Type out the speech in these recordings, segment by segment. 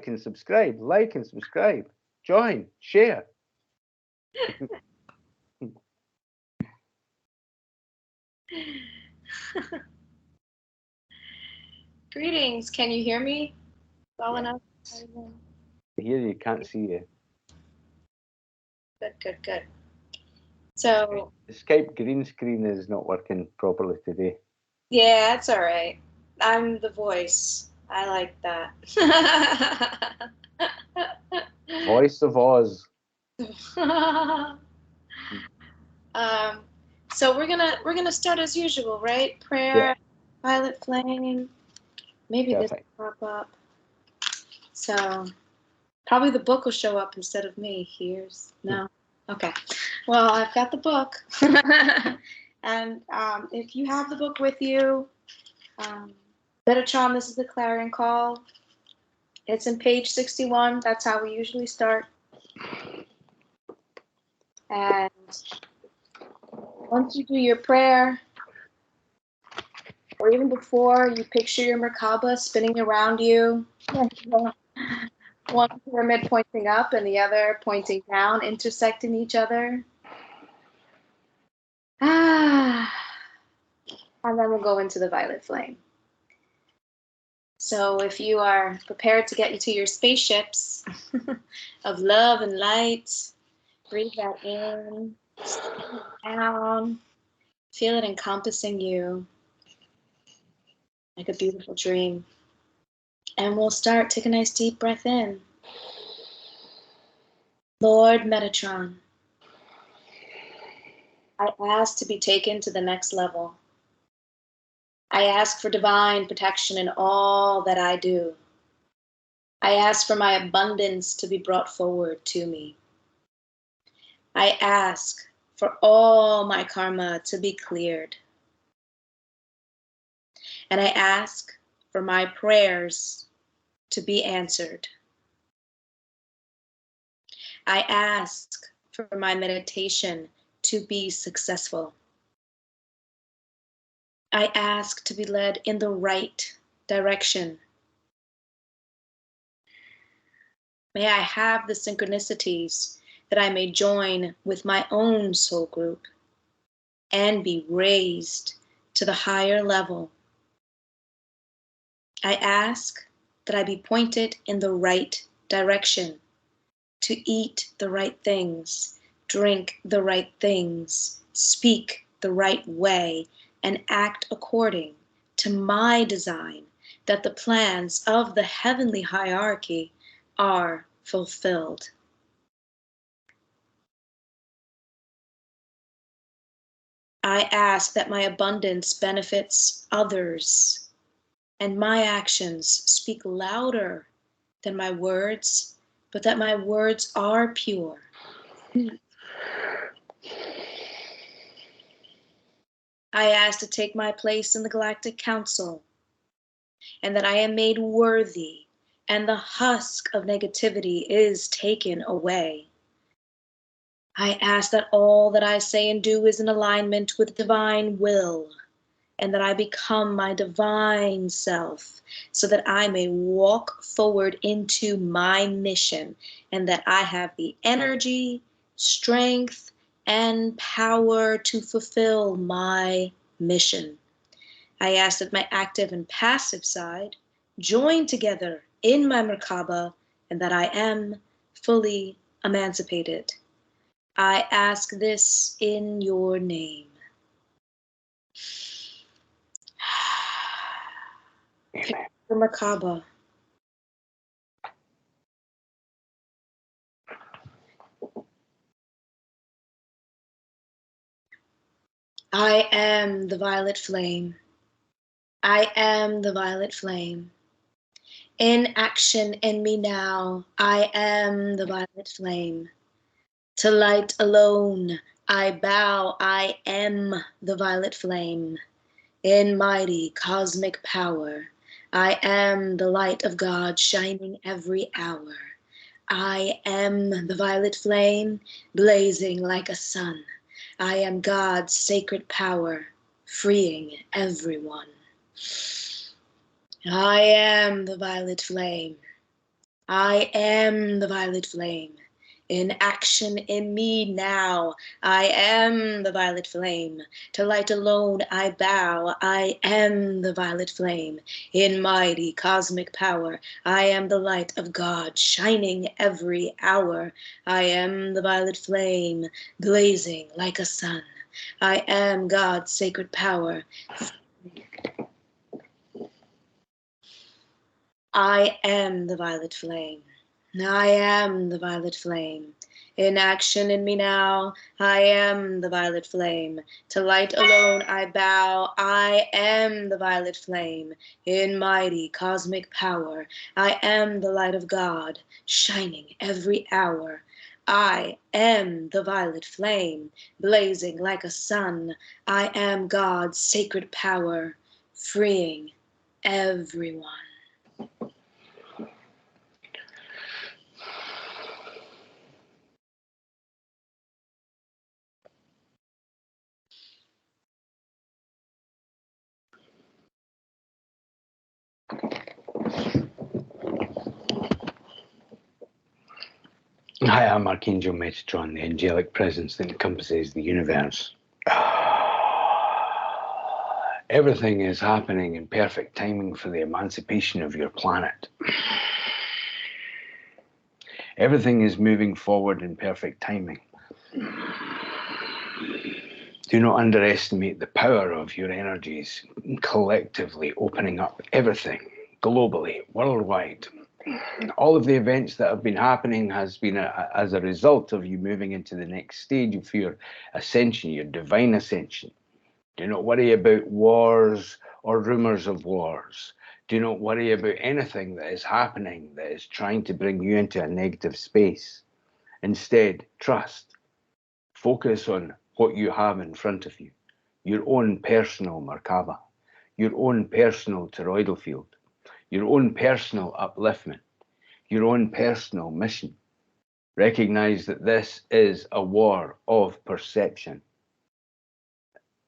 and subscribe. Like and subscribe. Join. Share. Greetings. Can you hear me well enough? Here you can't see you. Good, good, good. So, The Skype green screen is not working properly today. yeah, that's all right. I'm the voice. I like that. Voice of Oz. So we're gonna start as usual, right? Prayer, Yeah. violet flame. Maybe this Perfect. will pop up. So probably the book will show up instead of me. No. Okay. Well, I've got the book, and if you have the book with you, Metatron, this is the clarion call. It's in page 61. That's how we usually start. And once you do your prayer, or even before, you picture your Merkaba spinning around you. One pyramid pointing up and the other pointing down, intersecting each other. And then we'll go into the violet flame. So if you are prepared to get into your spaceships of love and light, breathe that in, down, feel it encompassing you like a beautiful dream. And we'll start. Take a nice deep breath in. Lord Metatron, I ask to be taken to the next level. I ask for divine protection in all that I do. I ask for my abundance to be brought forward to me. I ask for all my karma to be cleared. And I ask for my prayers to be answered. I ask for my meditation to be successful. I ask to be led in the right direction. May I have the synchronicities that I may join with my own soul group and be raised to the higher level. I ask that I be pointed in the right direction, to eat the right things, drink the right things, speak the right way, and act according to my design, that the plans of the heavenly hierarchy are fulfilled. I ask that my abundance benefits others, and my actions speak louder than my words, but that my words are pure. I ask to take my place in the Galactic Council, and that I am made worthy, and the husk of negativity is taken away. I ask that all that I say and do is in alignment with divine will, and that I become my divine self, so that I may walk forward into my mission, and that I have the energy, strength, and power to fulfill my mission. I ask that my active and passive side join together in my Merkaba, and that I am fully emancipated. I ask this in your name. Amen. The Merkaba. I am the violet flame. I am the violet flame. In action in me now, I am the violet flame. To light alone, I bow, I am the violet flame. In mighty cosmic power, I am the light of God shining every hour. I am the violet flame, blazing like a sun. I am God's sacred power, freeing everyone. I am the violet flame. I am the violet flame. In action in me now. I am the violet flame. To light alone I bow. I am the violet flame. In mighty cosmic power. I am the light of God, shining every hour. I am the violet flame, blazing like a sun. I am God's sacred power. I am the violet flame. I am the violet flame. In action in me now, I am the violet flame. To light alone I bow. I am the violet flame. In mighty cosmic power, I am the light of God, shining every hour. I am the violet flame, blazing like a sun. I am God's sacred power, freeing everyone. I am Archangel Metatron, the angelic presence that encompasses the universe. Everything is happening in perfect timing for the emancipation of your planet. Everything is moving forward in perfect timing. Do not underestimate the power of your energies collectively opening up everything globally, worldwide. All of the events that have been happening has been as a result of you moving into the next stage of your ascension, your divine ascension. Do not worry about wars or rumors of wars. Do not worry about anything that is happening that is trying to bring you into a negative space. Instead, trust. Focus on what you have in front of you, your own personal Merkaba, your own personal toroidal field, your own personal upliftment, your own personal mission. Recognize that this is a war of perception.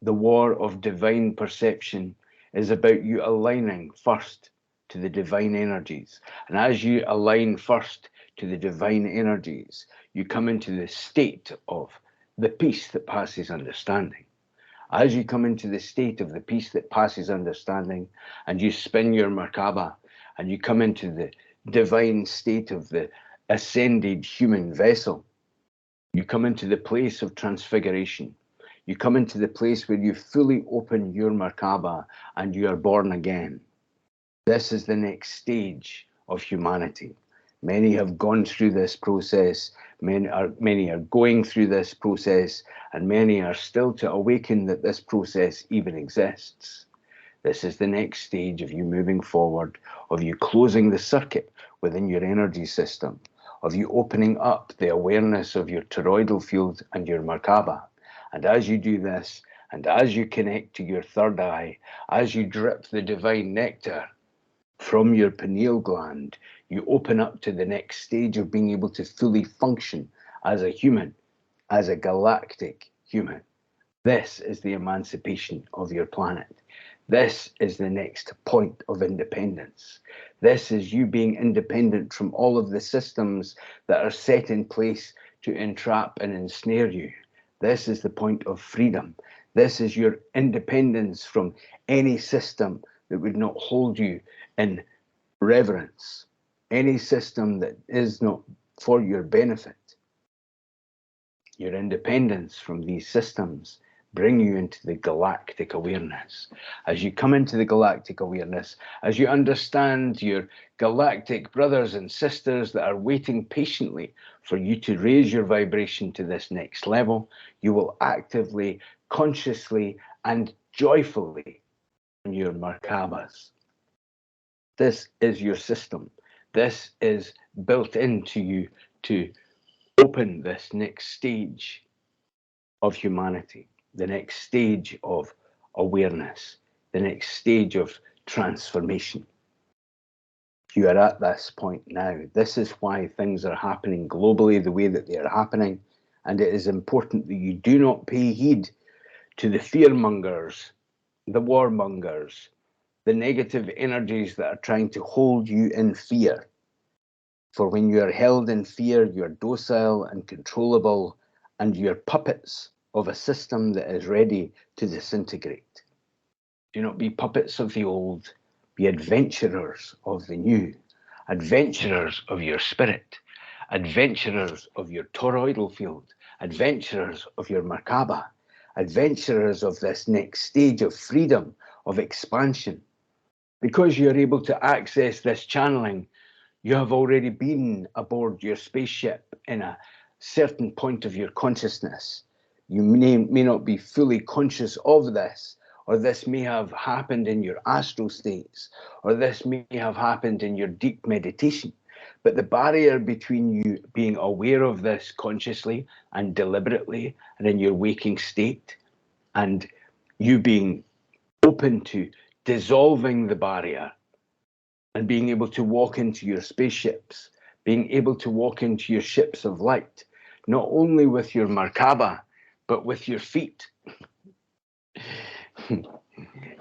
The war of divine perception is about you aligning first to the divine energies. And as you align first to the divine energies, you come into the state of the peace that passes understanding. As you come into the state of the peace that passes understanding, and you spin your Merkaba, and you come into the divine state of the ascended human vessel, you come into the place of transfiguration. You come into the place where you fully open your Merkaba and you are born again. This is the next stage of humanity. Many have gone through this process, many are going through this process, and many are still to awaken that this process even exists. This is the next stage of you moving forward, of you closing the circuit within your energy system, of you opening up the awareness of your toroidal field and your Merkaba. And as you do this, and as you connect to your third eye, as you drip the divine nectar from your pineal gland, you open up to the next stage of being able to fully function as a human, as a galactic human. This is the emancipation of your planet. This is the next point of independence. This is you being independent from all of the systems that are set in place to entrap and ensnare you. This is the point of freedom. This is your independence from any system that would not hold you in reverence, any system that is not for your benefit. Your independence from these systems bring you into the galactic awareness. As you come into the galactic awareness, as you understand your galactic brothers and sisters that are waiting patiently for you to raise your vibration to this next level, you will actively, consciously, and joyfully on your Merkabas. This is your system. This is built into you to open this next stage of humanity, the next stage of awareness, the next stage of transformation. You are at this point now. This is why things are happening globally the way that they are happening. And it is important that you do not pay heed to the fearmongers, the warmongers, the negative energies that are trying to hold you in fear. For when you are held in fear, you are docile and controllable, and you are puppets of a system that is ready to disintegrate. Do not be puppets of the old, be adventurers of the new, adventurers of your spirit, adventurers of your toroidal field, adventurers of your Merkaba, adventurers of this next stage of freedom, of expansion. Because you're able to access this channeling, you have already been aboard your spaceship in a certain point of your consciousness. You may not be fully conscious of this, or this may have happened in your astral states, or this may have happened in your deep meditation. But the barrier between you being aware of this consciously and deliberately and in your waking state, and you being open to dissolving the barrier and being able to walk into your spaceships, being able to walk into your ships of light, not only with your Merkaba, but with your feet.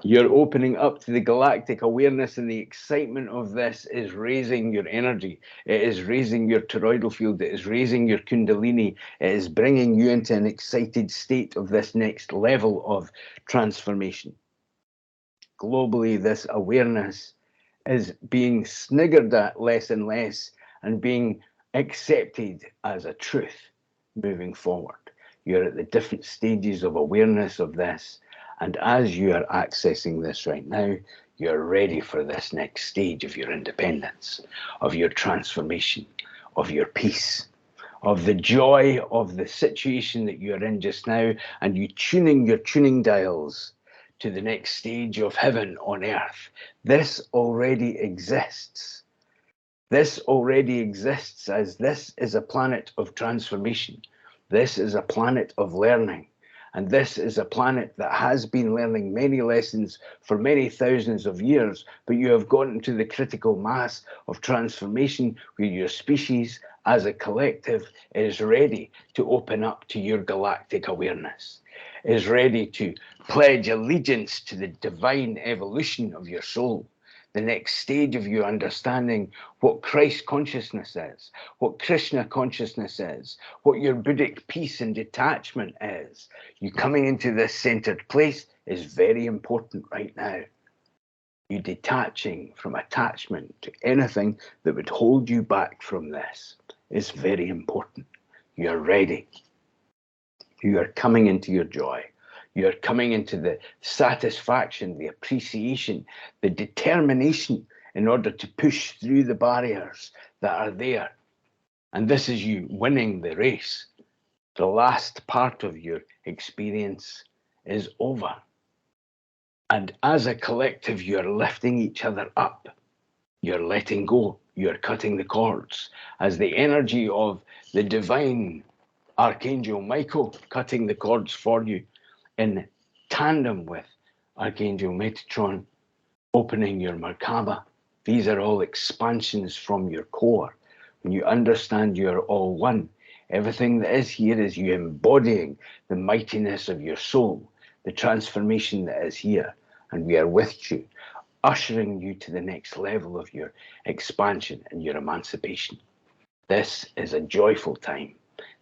You're opening up to the galactic awareness, and the excitement of this is raising your energy. It is raising your toroidal field. It is raising your kundalini. It is bringing you into an excited state of this next level of transformation. Globally, this awareness is being sniggered at less and less and being accepted as a truth moving forward. You're at the different stages of awareness of this. And as you are accessing this right now, you're ready for this next stage of your independence, of your transformation, of your peace, of the joy of the situation that you're in just now, and you tuning your tuning dials to the next stage of heaven on earth. This already exists. This already exists, as this is a planet of transformation. This is a planet of learning. And this is a planet that has been learning many lessons for many thousands of years, but you have gotten to the critical mass of transformation where your species as a collective is ready to open up to your galactic awareness, is ready to pledge allegiance to the divine evolution of your soul, the next stage of you understanding what Christ consciousness is, what Krishna consciousness is, what your Buddhic peace and detachment is. You coming into this centered place is very important right now. You detaching from attachment to anything that would hold you back from this is very important. You're ready. You are coming into your joy. You're coming into the satisfaction, the appreciation, the determination in order to push through the barriers that are there. And this is you winning the race. The last part of your experience is over. And as a collective, you're lifting each other up. You're letting go. You're cutting the cords. As the energy of the divine Archangel Michael cutting the cords for you, in tandem with Archangel Metatron opening your Merkaba. These are all expansions from your core. When you understand you're all one, everything that is here is you embodying the mightiness of your soul, the transformation that is here, and we are with you, ushering you to the next level of your expansion and your emancipation. This is a joyful time.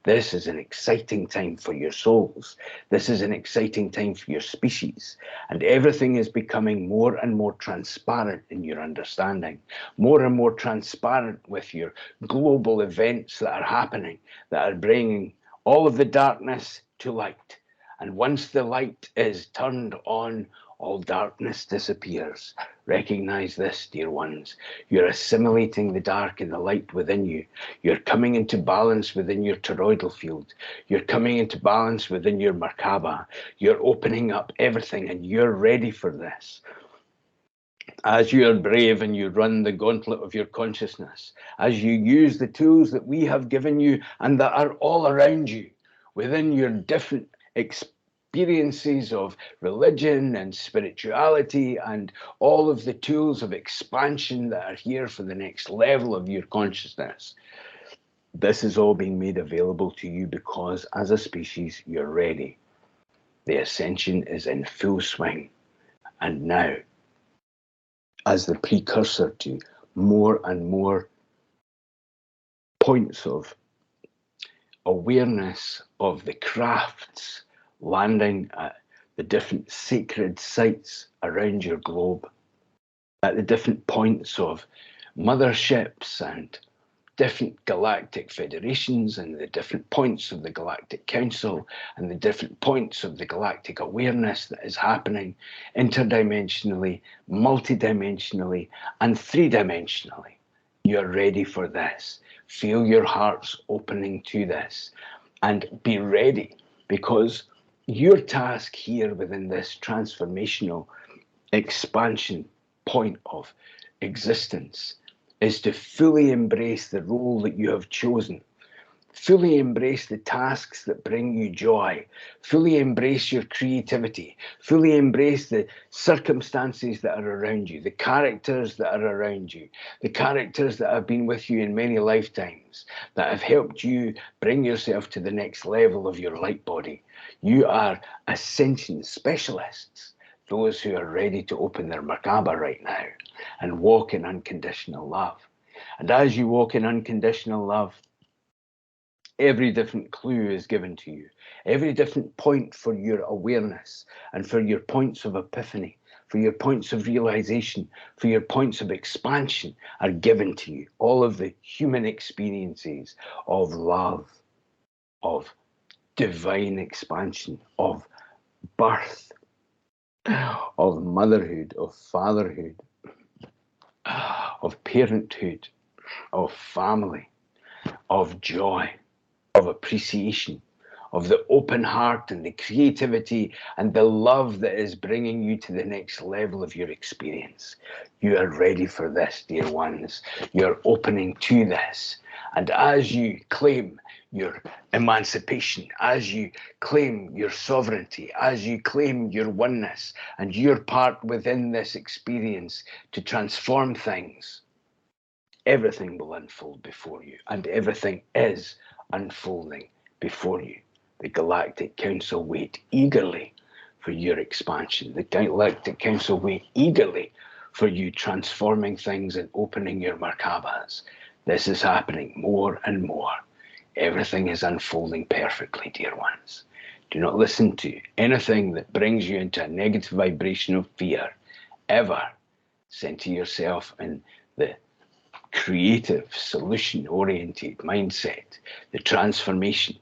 This is an exciting time for your souls. This is an exciting time for your species. And everything is becoming more and more transparent in your understanding, more and more transparent with your global events that are happening, that are bringing all of the darkness to light. And once the light is turned on, all darkness disappears. Recognize this, dear ones. You're assimilating the dark and the light within you. You're coming into balance within your toroidal field. You're coming into balance within your Merkaba. You're opening up everything, and you're ready for this. As you are brave and you run the gauntlet of your consciousness, as you use the tools that we have given you and that are all around you within your different experiences of religion and spirituality and all of the tools of expansion that are here for the next level of your consciousness. This is all being made available to you because as a species, you're ready. The ascension is in full swing. And now, as the precursor to more and more points of awareness of the crafts landing at the different sacred sites around your globe, at the different points of motherships and different galactic federations and the different points of the Galactic Council and the different points of the galactic awareness that is happening interdimensionally, multidimensionally, and three-dimensionally. You're ready for this. Feel your hearts opening to this and be ready, because your task here within this transformational expansion point of existence is to fully embrace the role that you have chosen, fully embrace the tasks that bring you joy, fully embrace your creativity, fully embrace the circumstances that are around you, the characters that are around you, the characters that have been with you in many lifetimes, that have helped you bring yourself to the next level of your light body. You are ascension specialists, those who are ready to open their Merkaba right now and walk in unconditional love. And as you walk in unconditional love, every different clue is given to you. Every different point for your awareness and for your points of epiphany, for your points of realization, for your points of expansion are given to you. All of the human experiences of love, of divine expansion, of birth, of motherhood, of fatherhood, of parenthood, of family, of joy, of appreciation, of the open heart and the creativity and the love that is bringing you to the next level of your experience. You are ready for this, dear ones. You're opening to this. And as you claim your emancipation, as you claim your sovereignty, as you claim your oneness and your part within this experience to transform things, everything will unfold before you, and everything is unfolding before you. The Galactic Council wait eagerly for your expansion. The Galactic Council wait eagerly for you transforming things and opening your Merkabas. This is happening more and more. Everything is unfolding perfectly, dear ones. Do not listen to anything that brings you into a negative vibration of fear, ever. Center yourself in the creative, solution-oriented mindset, the transformation,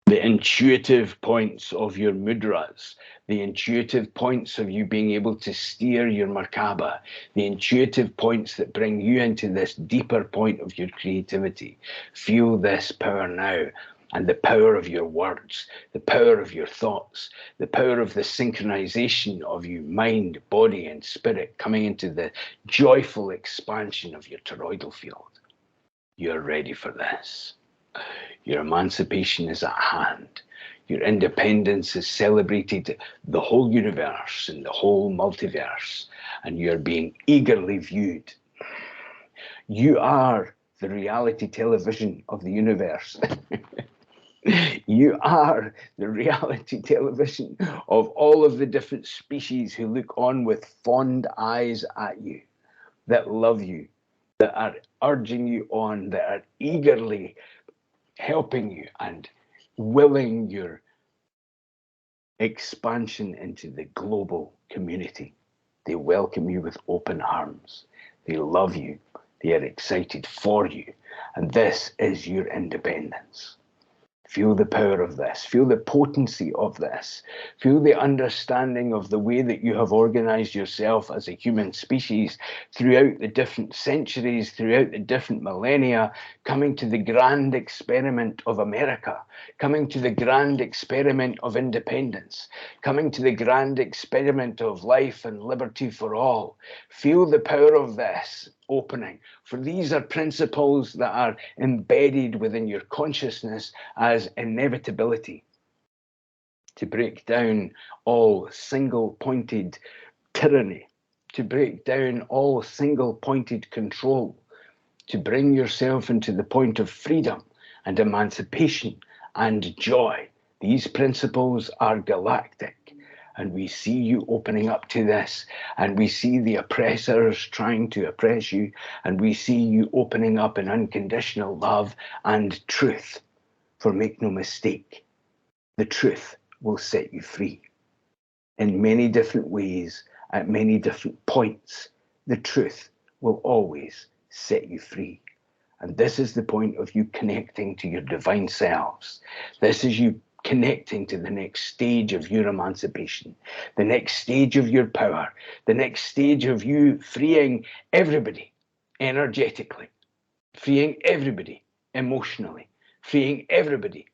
the intuitive points of your mudras, the intuitive points of you being able to steer your Merkaba, the intuitive points that bring you into this deeper point of your creativity. Feel this power now, and the power of your words, the power of your thoughts, the power of the synchronization of you, mind, body, and spirit, coming into the joyful expansion of your toroidal field. You're ready for this. Your emancipation is at hand. Your independence is celebrated the whole universe and the whole multiverse, and you're being eagerly viewed. You are the reality television of the universe. You are the reality television of all of the different species who look on with fond eyes at you, that love you, that are urging you on, that are eagerly helping you and willing your expansion into the global community. They welcome you with open arms. They love you. They are excited for you. And this is your independence. Feel the power of this. Feel the potency of this. Feel the understanding of the way that you have organized yourself as a human species throughout the different centuries, throughout the different millennia, coming to the grand experiment of America, coming to the grand experiment of independence, coming to the grand experiment of life and liberty for all. Feel the power of this opening, for these are principles that are embedded within your consciousness as inevitability, to break down all single-pointed tyranny, to break down all single-pointed control, to bring yourself into the point of freedom and emancipation and joy. These principles are galactic, and we see you opening up to this, and we see the oppressors trying to oppress you, and we see you opening up in unconditional love and truth. For make no mistake, the truth will set you free. In many different ways, at many different points, the truth will always set you free. And this is the point of you connecting to your divine selves. This is you connecting to the next stage of your emancipation, the next stage of your power, the next stage of you freeing everybody energetically, freeing everybody emotionally, freeing everybody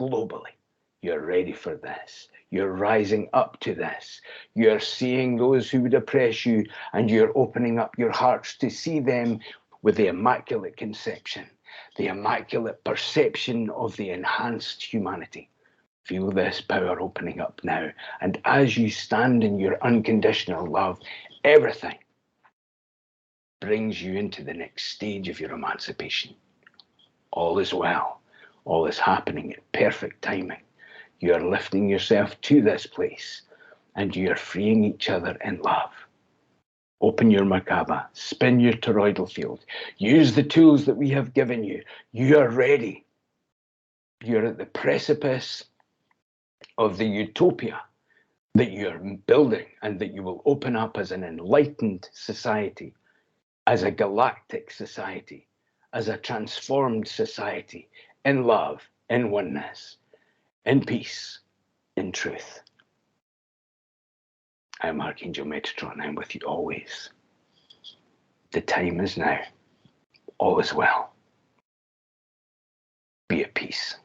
globally. You're ready for this. You're rising up to this. You're seeing those who would oppress you, and you're opening up your hearts to see them with the immaculate conception, the immaculate perception of the enhanced humanity. Feel this power opening up now. And as you stand in your unconditional love, everything brings you into the next stage of your emancipation. All is well. All is happening at perfect timing. You are lifting yourself to this place, and you are freeing each other in love. Open your Merkaba, spin your toroidal field, use the tools that we have given you. You are ready. You're at the precipice of the utopia that you're building, and that you will open up as an enlightened society, as a galactic society, as a transformed society, in love, in oneness, in peace, in truth. I'm Archangel Metatron. I'm with you always. The time is now. All is well. Be at peace.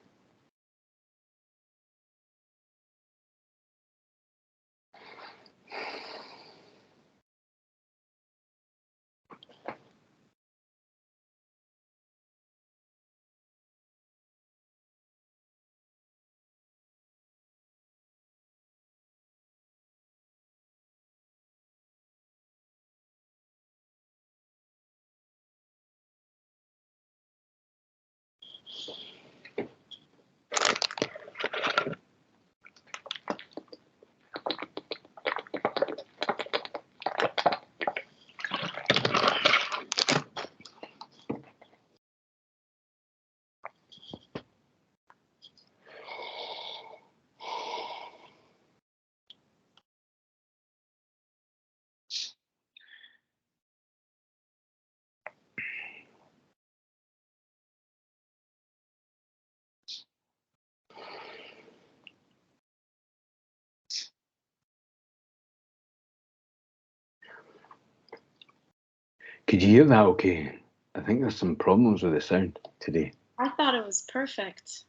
Could you hear that okay? I think there's some problems with the sound today. I thought it was perfect.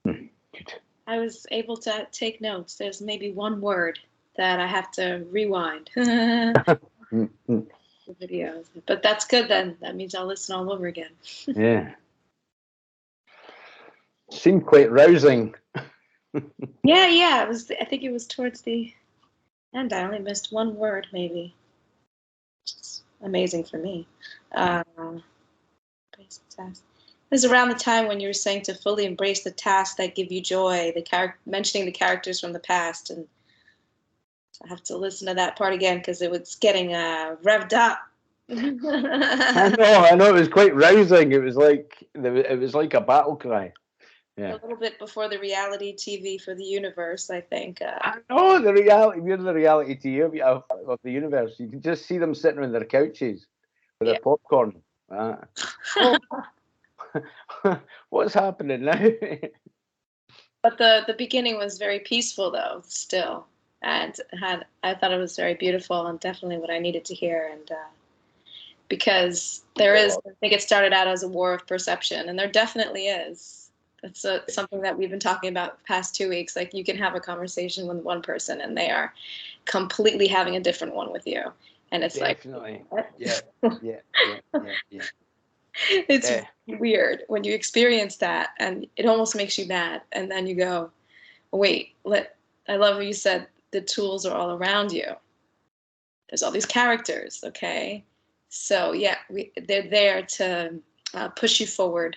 Good. I was able to take notes. There's maybe one word that I have to rewind the videos, but that's good then. That means I'll listen all over again. Yeah. Seemed quite rousing. Yeah. It was. I think it was towards the end. I only missed one word, maybe. It's amazing for me. This is around the time when you were saying to fully embrace the tasks that give you joy. Mentioning the characters from the past, and I have to listen to that part again because it was getting revved up. I know. It was quite rousing. It was like a battle cry. Yeah. A little bit before the reality TV for the universe, I think. I know the reality. We're the reality TV of the universe. You can just see them sitting on their couches with their popcorn. What's happening now? But the beginning was very peaceful, though, still, and I thought it was very beautiful and definitely what I needed to hear. And because there is, I think it started out as a war of perception, and there definitely is. It's something that we've been talking about the past 2 weeks. Like, you can have a conversation with one person and they are completely having a different one with you. And it's definitely. Like, Yeah. It's weird when you experience that, and it almost makes you mad. And then you go, wait, I love what you said. The tools are all around you. There's all these characters. Okay. So yeah, they're there to push you forward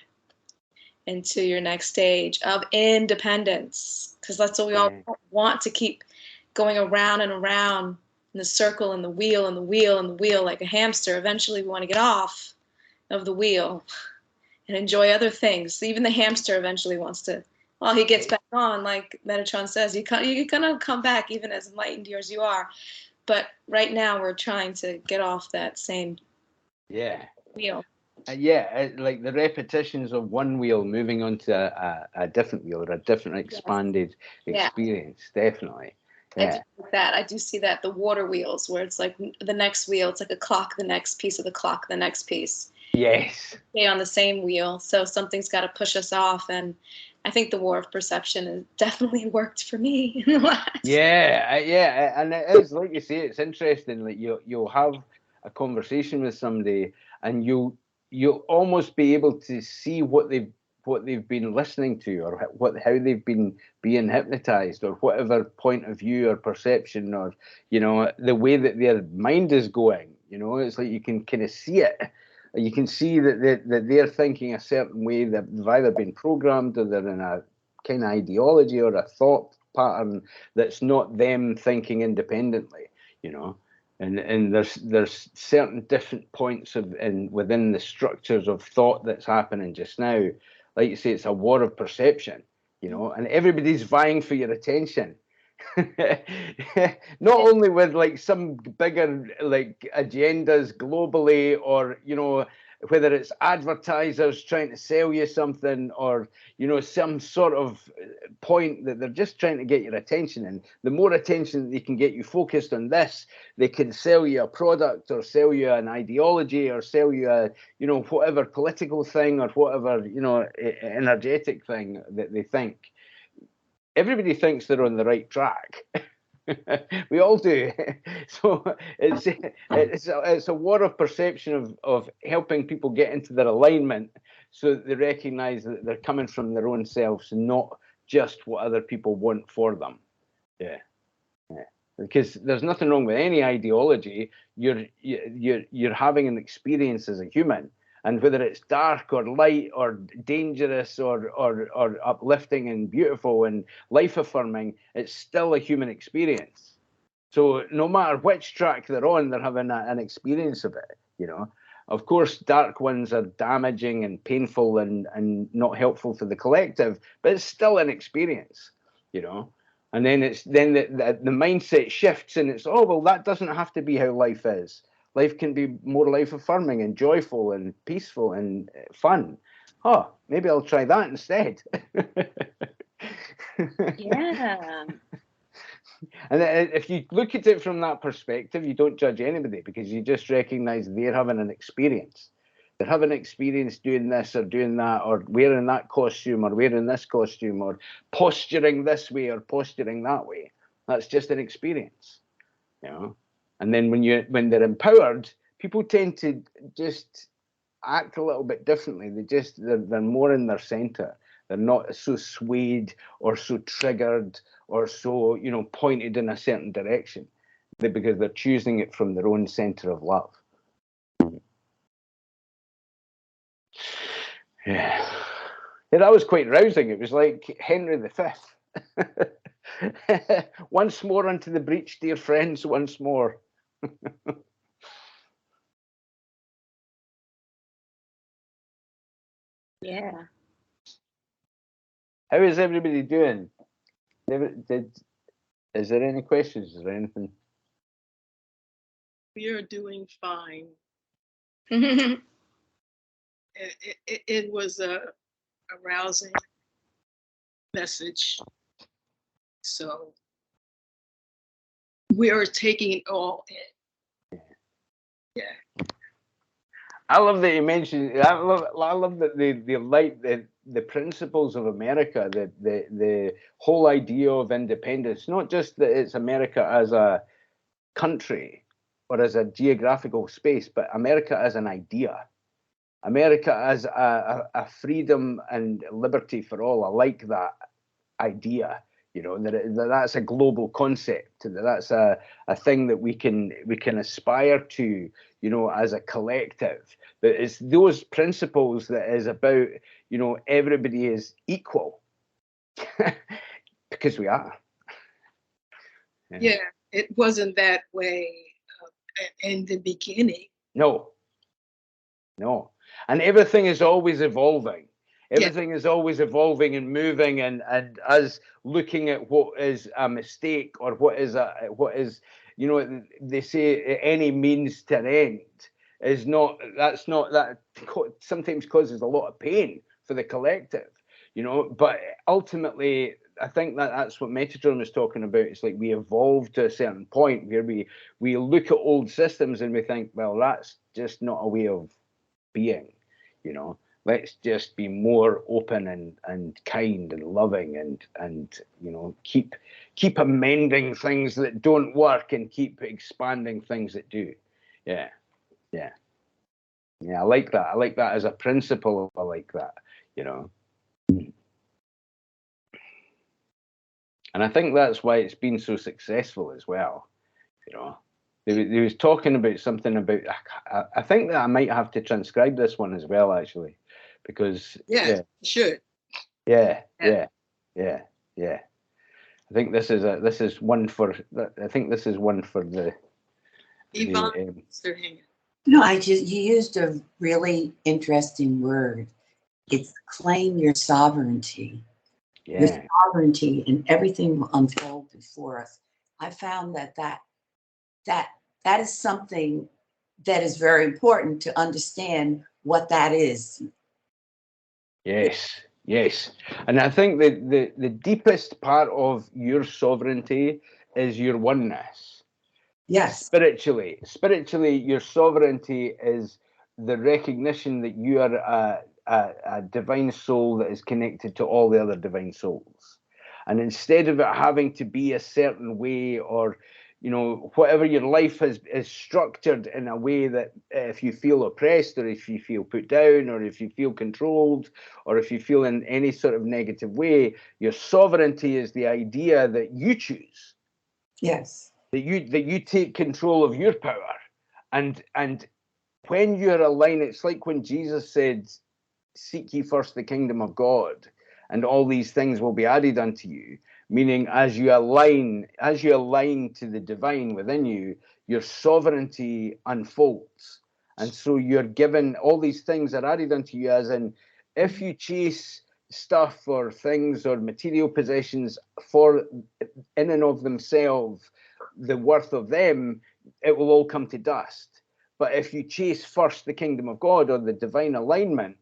into your next stage of independence, because that's what we all want, to keep going around and around in the circle and the wheel and the wheel and the wheel like a hamster. Eventually we want to get off of the wheel and enjoy other things. Even the hamster eventually wants to, well, he gets back on, like Metatron says, you're gonna come back even as enlightened as you are. But right now we're trying to get off that same wheel. Like the repetitions of one wheel moving onto a different wheel or a different expanded experience, definitely. I do like that. I do see that, the water wheels, where it's like the next wheel, it's like a clock, the next piece of the clock, the next piece. Yes. Stay on the same wheel, so something's got to push us off, and I think the war of perception has definitely worked for me in the last. And it is, like you say, it's interesting. Like you'll have a conversation with somebody, and you'll almost be able to see what they've been listening to, or how they've been being hypnotized, or whatever point of view or perception, or the way that their mind is going. It's like you can kind of see it. You can see that they're thinking a certain way, that they've either been programmed, or they're in a kind of ideology or a thought pattern that's not them thinking independently, and there's certain different points within the structures of thought that's happening just now. Like you say, it's a war of perception, and everybody's vying for your attention. Not only with like some bigger like agendas globally, or whether it's advertisers trying to sell you something, or some sort of point that they're just trying to get your attention. And the more attention that they can get you focused on this, they can sell you a product, or sell you an ideology, or sell you a whatever political thing, or whatever energetic thing that they think. Everybody thinks they're on the right track. We all do. So it's a war of perception of helping people get into their alignment, so that they recognize that they're coming from their own selves, and not just what other people want for them. Yeah. Because there's nothing wrong with any ideology. You're having an experience as a human. And whether it's dark or light or dangerous or uplifting and beautiful and life affirming, it's still a human experience. So no matter which track they're on, they're having an experience of it. Of course, dark ones are damaging and painful and not helpful for the collective, but it's still an experience. And then the mindset shifts, and it's, oh well, that doesn't have to be how life is. Life can be more life affirming and joyful and peaceful and fun. Oh, maybe I'll try that instead. Yeah. And if you look at it from that perspective, you don't judge anybody, because you just recognize they're having an experience. They're having an experience doing this or doing that, or wearing that costume, or wearing this costume, or posturing this way or posturing that way. That's just an experience, And then when they're empowered, people tend to just act a little bit differently. They're more in their center. They're not so swayed or so triggered or so pointed in a certain direction, because they're choosing it from their own center of love. Yeah, that was quite rousing. It was like Henry V. Once more unto the breach, dear friends, once more. Yeah. How is everybody doing? Is there any questions? Is there anything? We are doing fine. Yeah. It was a rousing message. So we are taking it all in. Yeah. I love that you mentioned. I love that they like the principles of America, the whole idea of independence. Not just that it's America as a country or as a geographical space, but America as an idea. America as a freedom and liberty for all. I like that idea. That's a global concept. That's a thing that we can aspire to, as a collective. That it's those principles that is about, everybody is equal, because we are. Yeah, it wasn't that way in the beginning. No, no. And everything is always evolving. Everything is always evolving and moving, and us looking at what is a mistake or what is, you know, they say any means to an end is not, that sometimes causes a lot of pain for the collective, you know, but ultimately, I think that's what Metatron was talking about. It's like we evolve to a certain point where we look at old systems and we think, well, that's just not a way of being, you know. Let's just be more open and kind and loving and you know, keep amending things that don't work and keep expanding things that do. Yeah. I like that. I like that as a principle. I like that, you know. And I think that's why it's been so successful as well, you know. He was talking about something about, I think that I might have to transcribe this one as well, actually, because Yeah. Should. Yeah. I think this is one for the Yvonne, No, you used a really interesting word. It's claim your sovereignty. Yeah. Your sovereignty, and everything will unfold before us. I found that is something that is very important to understand what that is. Yes. And I think that the deepest part of your sovereignty is your oneness. Yes. Spiritually, your sovereignty is the recognition that you are a divine soul that is connected to all the other divine souls. And instead of it having to be a certain way, or, you know, whatever your life is structured in a way that if you feel oppressed, or if you feel put down, or if you feel controlled, or if you feel in any sort of negative way, your sovereignty is the idea that you choose. Yes. That you take control of your power, and when you're aligned, it's like when Jesus said, "Seek ye first the kingdom of God, and all these things will be added unto you." Meaning, as you align to the divine within you, your sovereignty unfolds, and so you're given all these things are added unto you. As in, if you chase stuff or things or material possessions for in and of themselves, the worth of them, it will all come to dust. But if you chase first the kingdom of God or the divine alignment,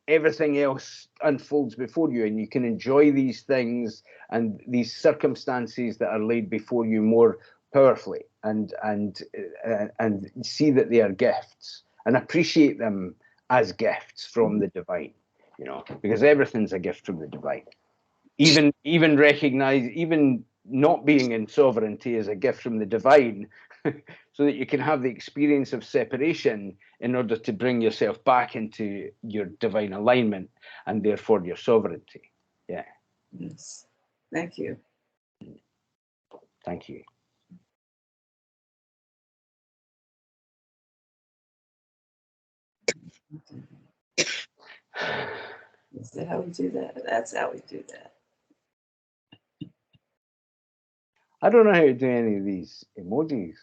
everything else unfolds before you, and you can enjoy these things and these circumstances that are laid before you more powerfully, and see that they are gifts and appreciate them as gifts from the divine, you know, because everything's a gift from the divine. Even recognize, even not being in sovereignty is a gift from the divine, so that you can have the experience of separation in order to bring yourself back into your divine alignment and therefore your sovereignty. Yeah. Yes. Thank you. Thank you. Is that how we do that? That's how we do that. I don't know how to do any of these emojis.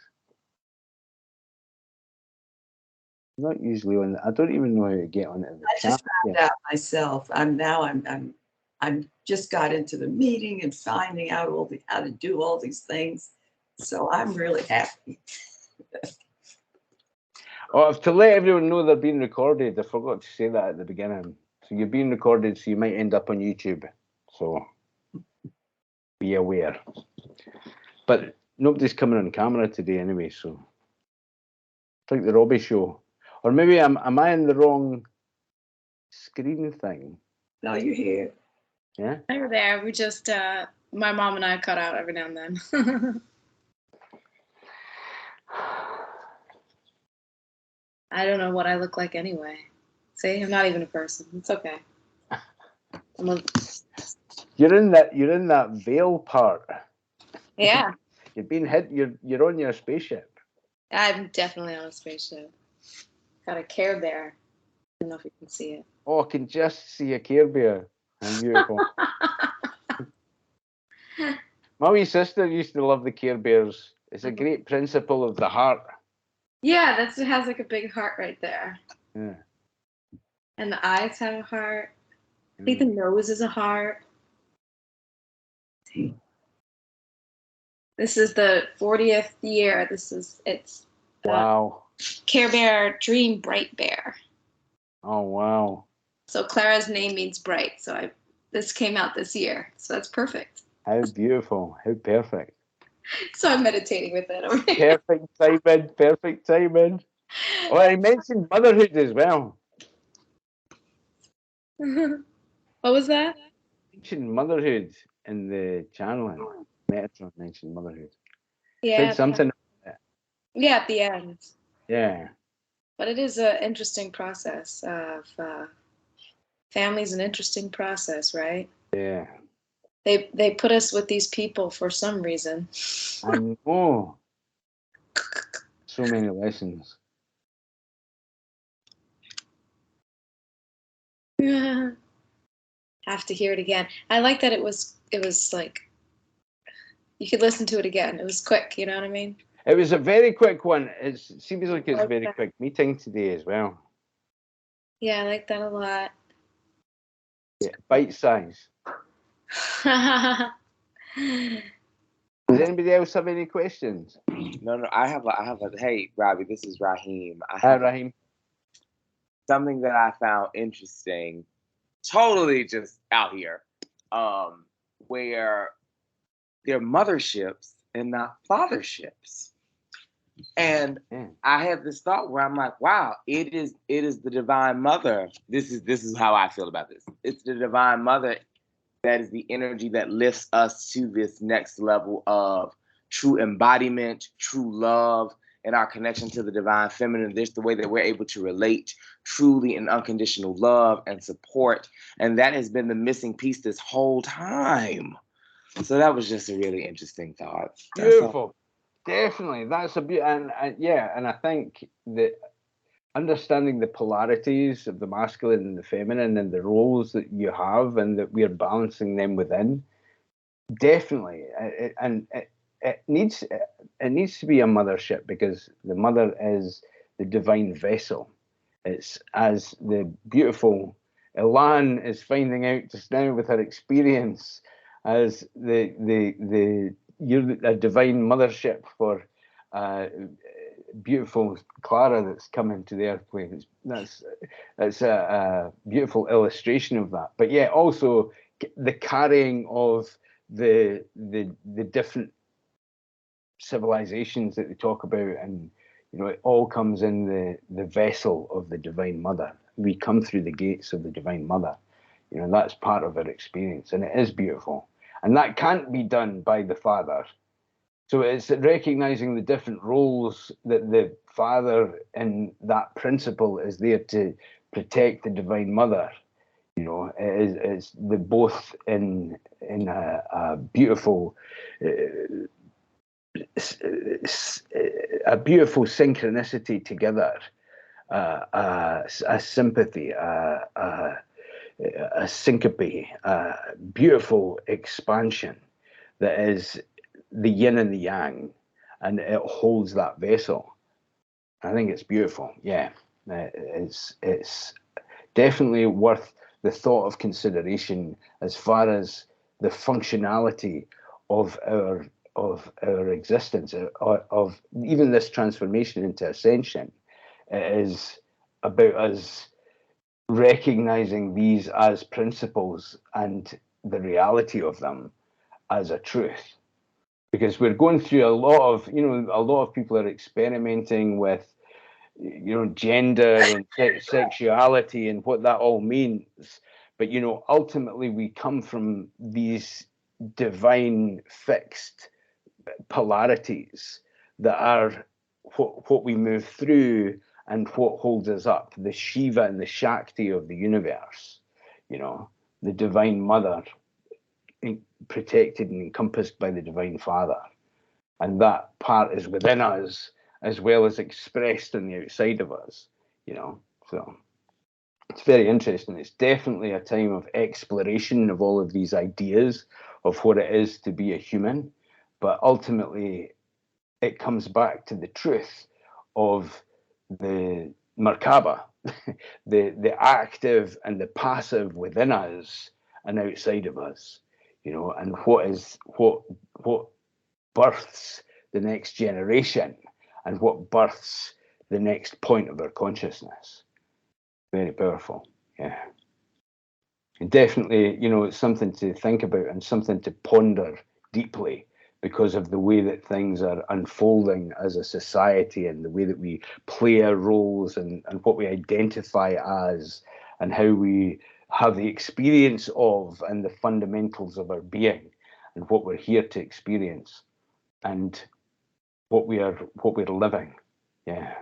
I'm not usually on. I don't even know how to get on it. I just found out myself. I'm just got into the meeting and finding out how to do all these things. So I'm really happy. Oh, to let everyone know they're being recorded, I forgot to say that at the beginning. So you're being recorded, so you might end up on YouTube. So be aware. But nobody's coming on camera today anyway, so it's like the Robbie show. Or maybe am I in the wrong screen thing? No, you're here. Yeah? You're there. We just, my mom and I cut out every now and then. I don't know what I look like anyway. See, I'm not even a person. It's okay. You're in that veil part. Yeah. You've been hit. You're on your spaceship. I'm definitely on a spaceship. Got a Care Bear. I don't know if you can see it. Oh, I can just see a Care Bear. How beautiful. My wee sister used to love the Care Bears. It's a great principle of the heart. Yeah, it has like a big heart right there. Yeah. And the eyes have a heart. I think the nose is a heart. This is the 40th year. It's Wow. Care Bear Dream Bright Bear. Oh, wow. So Clara's name means bright. So this came out this year. So that's perfect. How beautiful. How perfect. So I'm meditating with it over here. Perfect timing. Perfect timing. Oh, I mentioned motherhood as well. What was that? Mentioned motherhood in the channeling. Metatron mentioned motherhood. Yeah. Said something. Yeah, at the end. Yeah. But it is an interesting process of family's an interesting process, right? Yeah. They put us with these people for some reason. I know. So many lessons. Have to hear it again. I like that it was like you could listen to it again. It was quick, you know what I mean? It was a very quick one. It seems like it's a Like very that. quick meeting today as well. Yeah, I like that a lot. Yeah, bite size. Yeah. Does anybody else have any questions? No, I have a, hey, Robbie, this is Raheem. I Hi, have Raheem. something that I found interesting, totally just out here, where they're motherships and not fatherships. And Yeah. I had this thought where I'm like, wow, it is the divine mother. This is how I feel about this. It's the divine mother that is the energy that lifts us to this next level of true embodiment, true love, and our connection to the divine feminine. There's the way that we're able to relate truly in unconditional love and support. And that has been the missing piece this whole time. So that was just a really interesting thought. That's all. Beautiful. Definitely. That's a beautiful. And yeah, and I think that understanding the polarities of the masculine and the feminine and the roles that you have and that we're balancing them within, definitely. It needs to be a mothership because the mother is the divine vessel. It's as the beautiful Elan is finding out just now with her experience as you're a divine mothership for beautiful Clara that's coming to the earthquake. That's a beautiful illustration of that. But yeah, also the carrying of the different civilizations that they talk about, and it all comes in the vessel of the divine mother. We come through the gates of the divine mother. That's part of our experience, and it is beautiful, and that can't be done by the father. So it's recognizing the different roles that the father in that principle is there to protect the divine mother. It's the both in a beautiful synchronicity together, a sympathy, a syncope, a beautiful expansion that is the yin and the yang, and it holds that vessel. I think it's beautiful. Yeah, it's definitely worth the thought of consideration as far as the functionality of our existence, of even this transformation into ascension. It is about us recognizing these as principles and the reality of them as a truth, because we're going through a lot of people are experimenting with gender and sexuality and what that all means. But ultimately we come from these divine fixed polarities that are what we move through and what holds us up, the Shiva and the Shakti of the universe, the divine mother protected and encompassed by the divine father. And that part is within us as well as expressed on the outside of us, so it's very interesting. It's definitely a time of exploration of all of these ideas of what it is to be a human, but ultimately it comes back to the truth of the Merkaba, the active and the passive within us and outside of us, you know, and what births the next generation and what births the next point of our consciousness. Very powerful, yeah. And definitely, you know, it's something to think about and something to ponder deeply, because of the way that things are unfolding as a society and the way that we play our roles and what we identify as and how we have the experience of and the fundamentals of our being and what we're here to experience and what we're living. Yeah,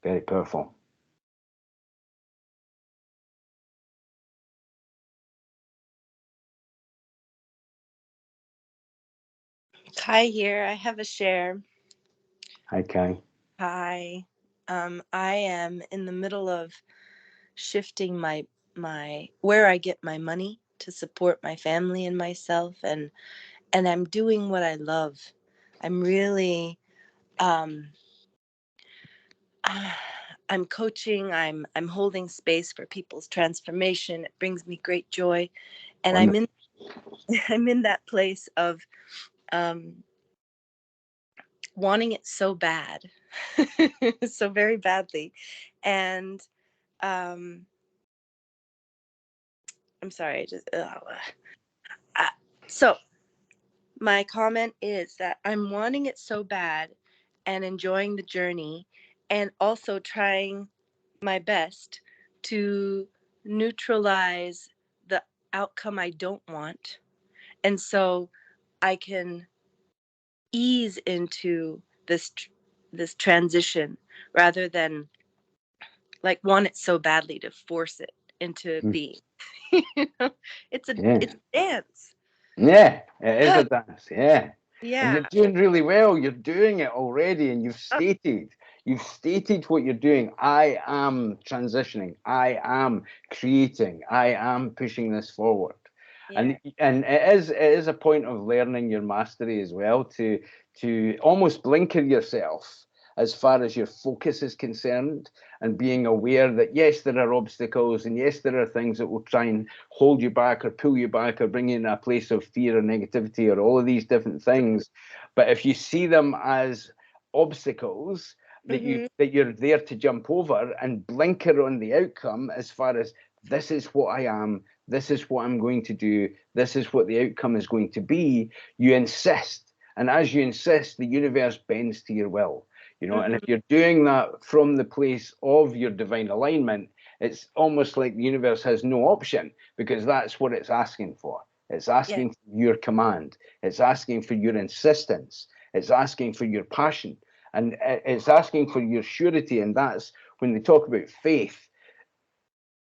very powerful. Kai here. I have a share. Hi, Kai. Hi. I am in the middle of shifting my where I get my money to support my family and myself, and I'm doing what I love. I'm really I'm coaching, I'm holding space for people's transformation. It brings me great joy, and Wonderful. I'm in that place of wanting it so bad, so very badly. And I'm sorry, so my comment is that I'm wanting it so bad and enjoying the journey, and also trying my best to neutralize the outcome I don't want. And so I can ease into this transition rather than like want it so badly to force it into being. You know, it's a dance. Yeah, it is a dance. Yeah. And Yeah. you're doing really well. You're doing it already, and you've stated what you're doing. I am transitioning. I am creating. I am pushing this forward. Yeah. And it is a point of learning your mastery as well, to almost blinker yourself as far as your focus is concerned, and being aware that yes, there are obstacles, and yes, there are things that will try and hold you back or pull you back or bring you in a place of fear or negativity or all of these different things. But if you see them as obstacles that you're there to jump over, and blinker on the outcome as far as this is what I am, this is what I'm going to do, this is what the outcome is going to be, you insist. And as you insist, the universe bends to your will. You know, and if you're doing that from the place of your divine alignment, it's almost like the universe has no option, because that's what it's asking for. It's asking for your command. It's asking for your insistence. It's asking for your passion. And it's asking for your surety. And that's when they talk about faith,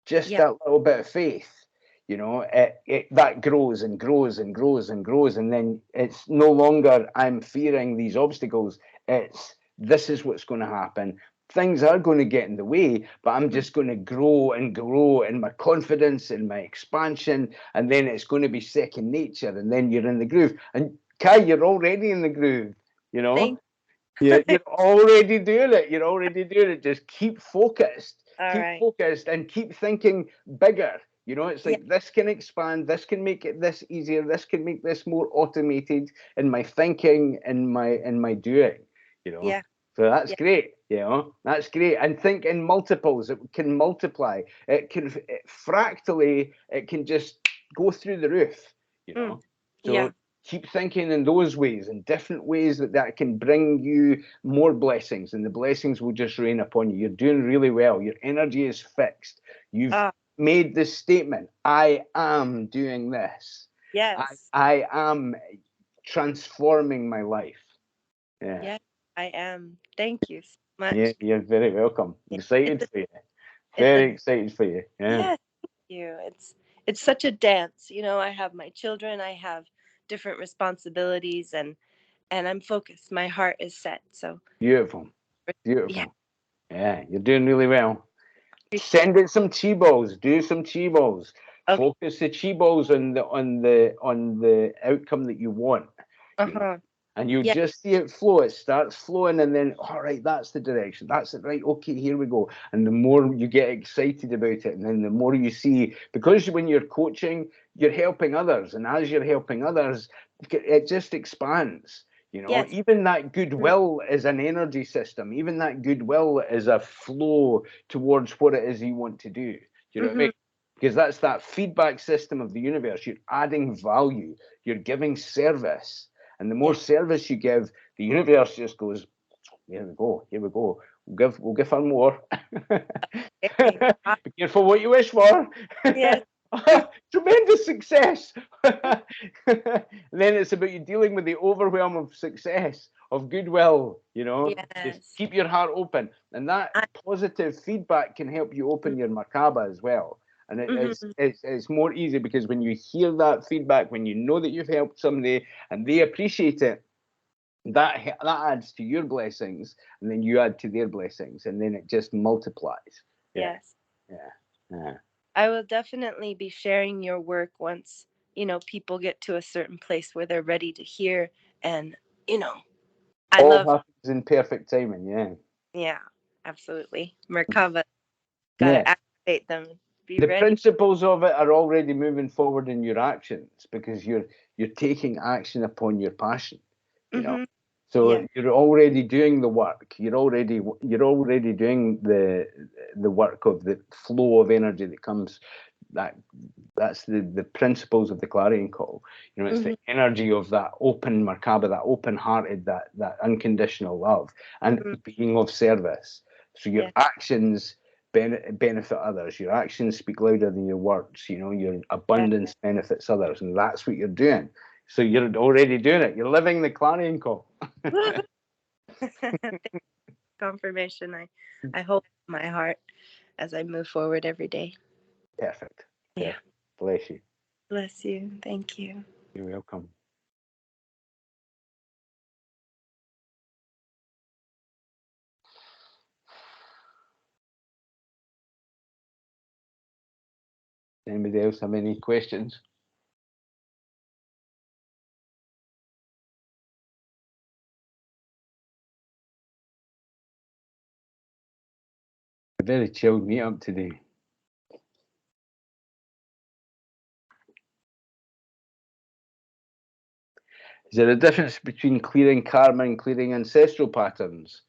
just that little bit of faith, you know, that grows and grows and grows and grows. And then it's no longer I'm fearing these obstacles. It's this is what's going to happen. Things are going to get in the way, but I'm just going to grow and grow in my confidence and my expansion. And then it's going to be second nature. And then you're in the groove. And Kai, you're already in the groove, you know? You're already doing it. You're already doing it. Just keep focused. Keep focused and keep thinking bigger. You know, it's like this can expand, this can make it this easier, this can make this more automated in my thinking, in my doing, you know. So that's great, you know, that's great. And think in multiples, it can multiply, it can fractally, it can just go through the roof, you know. So keep thinking in those ways, in different ways that can bring you more blessings, and the blessings will just rain upon you. You're doing really well. Your energy is fixed. You've made this statement, I am doing this. Yes. I am transforming my life. Yeah. Yeah, I am. Thank you so much. Yeah, you're very welcome. Excited for you. Very excited for you. Yeah. Thank you. It's such a dance. You know, I have my children, I have different responsibilities, and I'm focused. My heart is set. So Beautiful. Beautiful. Yeah, you're doing really well. Send it some Chibos. Do some Chibos. Okay. Focus the chi balls on the outcome that you want. Uh-huh. And you Yeah. just see it flow. It starts flowing, and then, all right, that's the direction. That's it, right? Okay, here we go. And the more you get excited about it, and then the more you see, because when you're coaching, you're helping others, and as you're helping others, it just expands. You know, Yes. even that goodwill is an energy system. Even that goodwill is a flow towards what it is you want to do. You know what I mean? Because that's that feedback system of the universe. You're adding value. You're giving service. And the more service you give, the universe just goes, here we go, here we go. We'll give her more. Be careful what you wish for. Yes. Tremendous success. And then it's about you dealing with the overwhelm of success, of goodwill, you know. Yes. Just keep your heart open. And that positive feedback can help you open your Merkaba as well. And it's more easy because when you hear that feedback, when you know that you've helped somebody and they appreciate it, that adds to your blessings, and then you add to their blessings, and then it just multiplies. Yes. Yeah. I will definitely be sharing your work once, people get to a certain place where they're ready to hear, and, I All love. happens in perfect timing. Yeah, absolutely. Merkaba, gotta activate them. Be The ready. principles of it are already moving forward in your actions because you're taking action upon your passion. You know, so you're already doing the work. You're already doing the work of the flow of energy that comes. That's the principles of the clarion call. You know, it's the energy of that open Merkaba, that open-hearted, that unconditional love, and being of service. So your actions benefit others. Your actions speak louder than your words. You know, your abundance benefits others, and that's what you're doing. So you're already doing it. You're living the clarion call. Confirmation. I hope in my heart as I move forward every day. Perfect. Yeah. Bless you. Bless you. Thank you. You're welcome. Anybody else have any questions? A very chilled meetup today. Is there a difference between clearing karma and clearing ancestral patterns?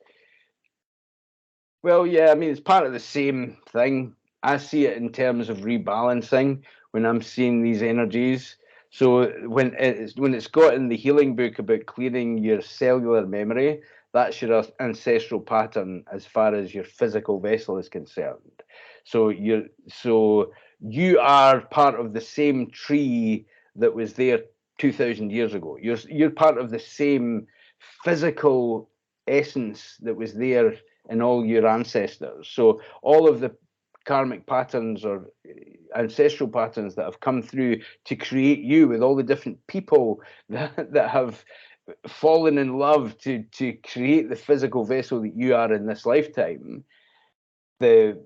Well, yeah, I mean, it's part of the same thing. I see it in terms of rebalancing when I'm seeing these energies. So when it's got in the healing book about clearing your cellular memory, that's your ancestral pattern as far as your physical vessel is concerned. So you are part of the same tree that was there 2,000 years ago. You're part of the same physical essence that was there in all your ancestors. So all of the karmic patterns or ancestral patterns that have come through to create you, with all the different people that have fallen in love to create the physical vessel that you are in this lifetime. The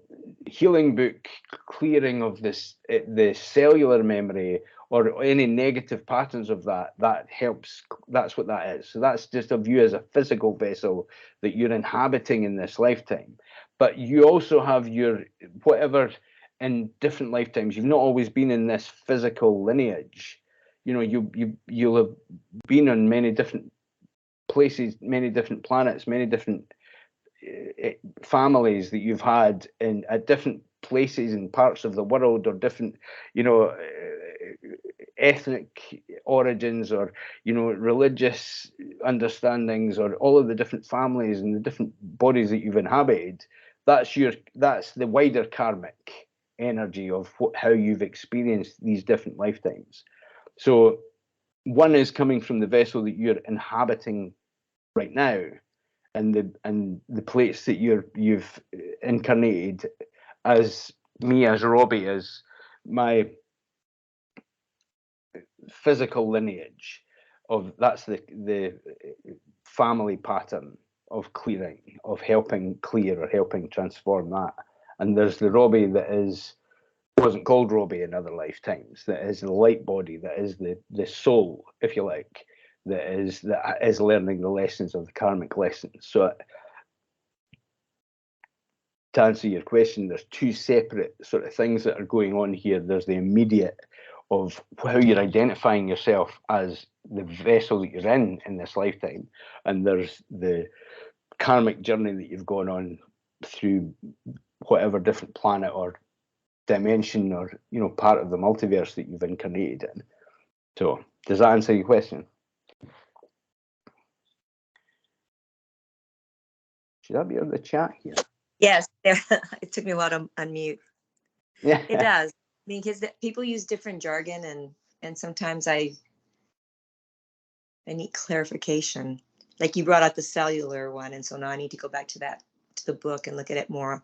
healing book clearing of the cellular memory or any negative patterns of that helps. That's what that is. So that's just of you as a physical vessel that you're inhabiting in this lifetime. But you also have your whatever in different lifetimes. You've not always been in this physical lineage. You know, you'll have been on many different places, many different planets, many different families that you've had at different places and parts of the world, or different, ethnic origins, or religious understandings, or all of the different families and the different bodies that you've inhabited. That's the wider karmic energy of how you've experienced these different lifetimes. So one is coming from the vessel that you're inhabiting right now, and the place that you've incarnated as me, as Robbie, as my physical lineage of that's the family pattern of clearing, of helping clear or helping transform that. And there's the Robbie that is wasn't called Robbie in other lifetimes, that is the light body, that is the soul, if you like, that is learning the lessons of the karmic lessons. So to answer your question, there's two separate sort of things that are going on here. There's the immediate of how you're identifying yourself as the vessel that you're in this lifetime, and there's the karmic journey that you've gone on through whatever different planet or dimension or part of the multiverse that you've incarnated in. So does that answer your question? Should I be on the chat here? Yes, it took me a while to unmute. Yeah, It does. I mean, because people use different jargon, and sometimes I need clarification. Like you brought out the cellular one, and so now I need to go back to the book and look at it more.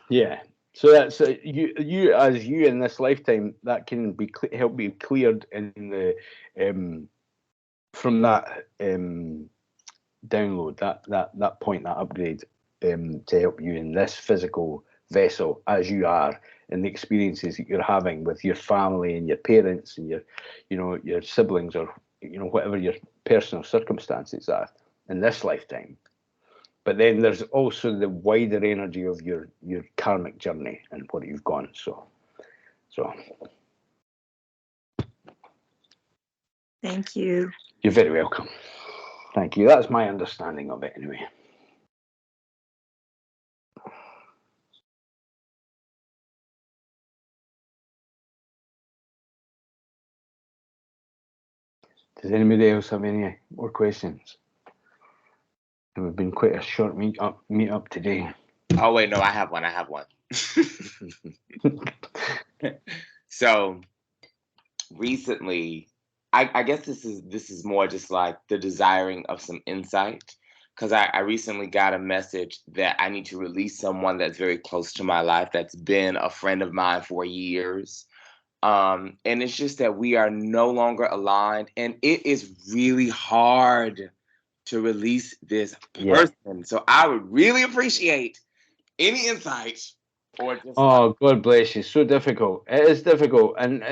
Yeah. So that's you as you in this lifetime, that can be help be cleared in the from that download, that point, that upgrade, to help you in this physical vessel as you are, and the experiences that you're having with your family and your parents and your siblings, or whatever your personal circumstances are in this lifetime. But then there's also the wider energy of your karmic journey and what you've gone. So Thank you. You're very welcome. Thank you. That's my understanding of it anyway. Does anybody else have any more questions? We've been quite a short meetup today. Oh wait, no, I have one. So recently, I guess this is more just like the desiring of some insight, because I recently got a message that I need to release someone that's very close to my life, that's been a friend of mine for years. And it's just that we are no longer aligned, and it is really hard to release this person. Yeah. So I would really appreciate any insight, or just God bless you. So difficult. It is difficult, and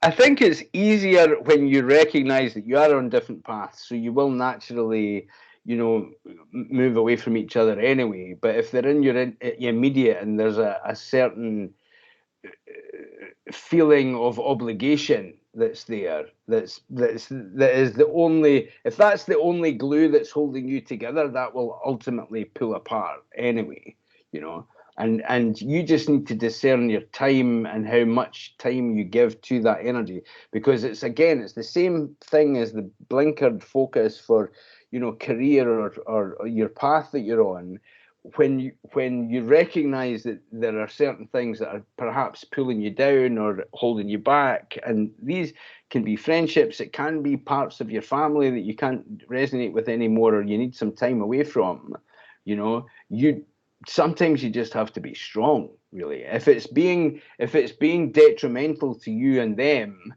I think it's easier when you recognize that you are on different paths, so you will naturally move away from each other anyway. But if they're in your immediate, and there's a certain feeling of obligation that's there, that is the only, if that's the only glue that's holding you together, that will ultimately pull apart anyway, and you just need to discern your time and how much time you give to that energy, because it's the same thing as the blinkered focus for career or your path that you're on. When you recognize that there are certain things that are perhaps pulling you down or holding you back, and these can be friendships, it can be parts of your family that you can't resonate with anymore, or you need some time away from, sometimes you just have to be strong, really. If it's being detrimental to you and them,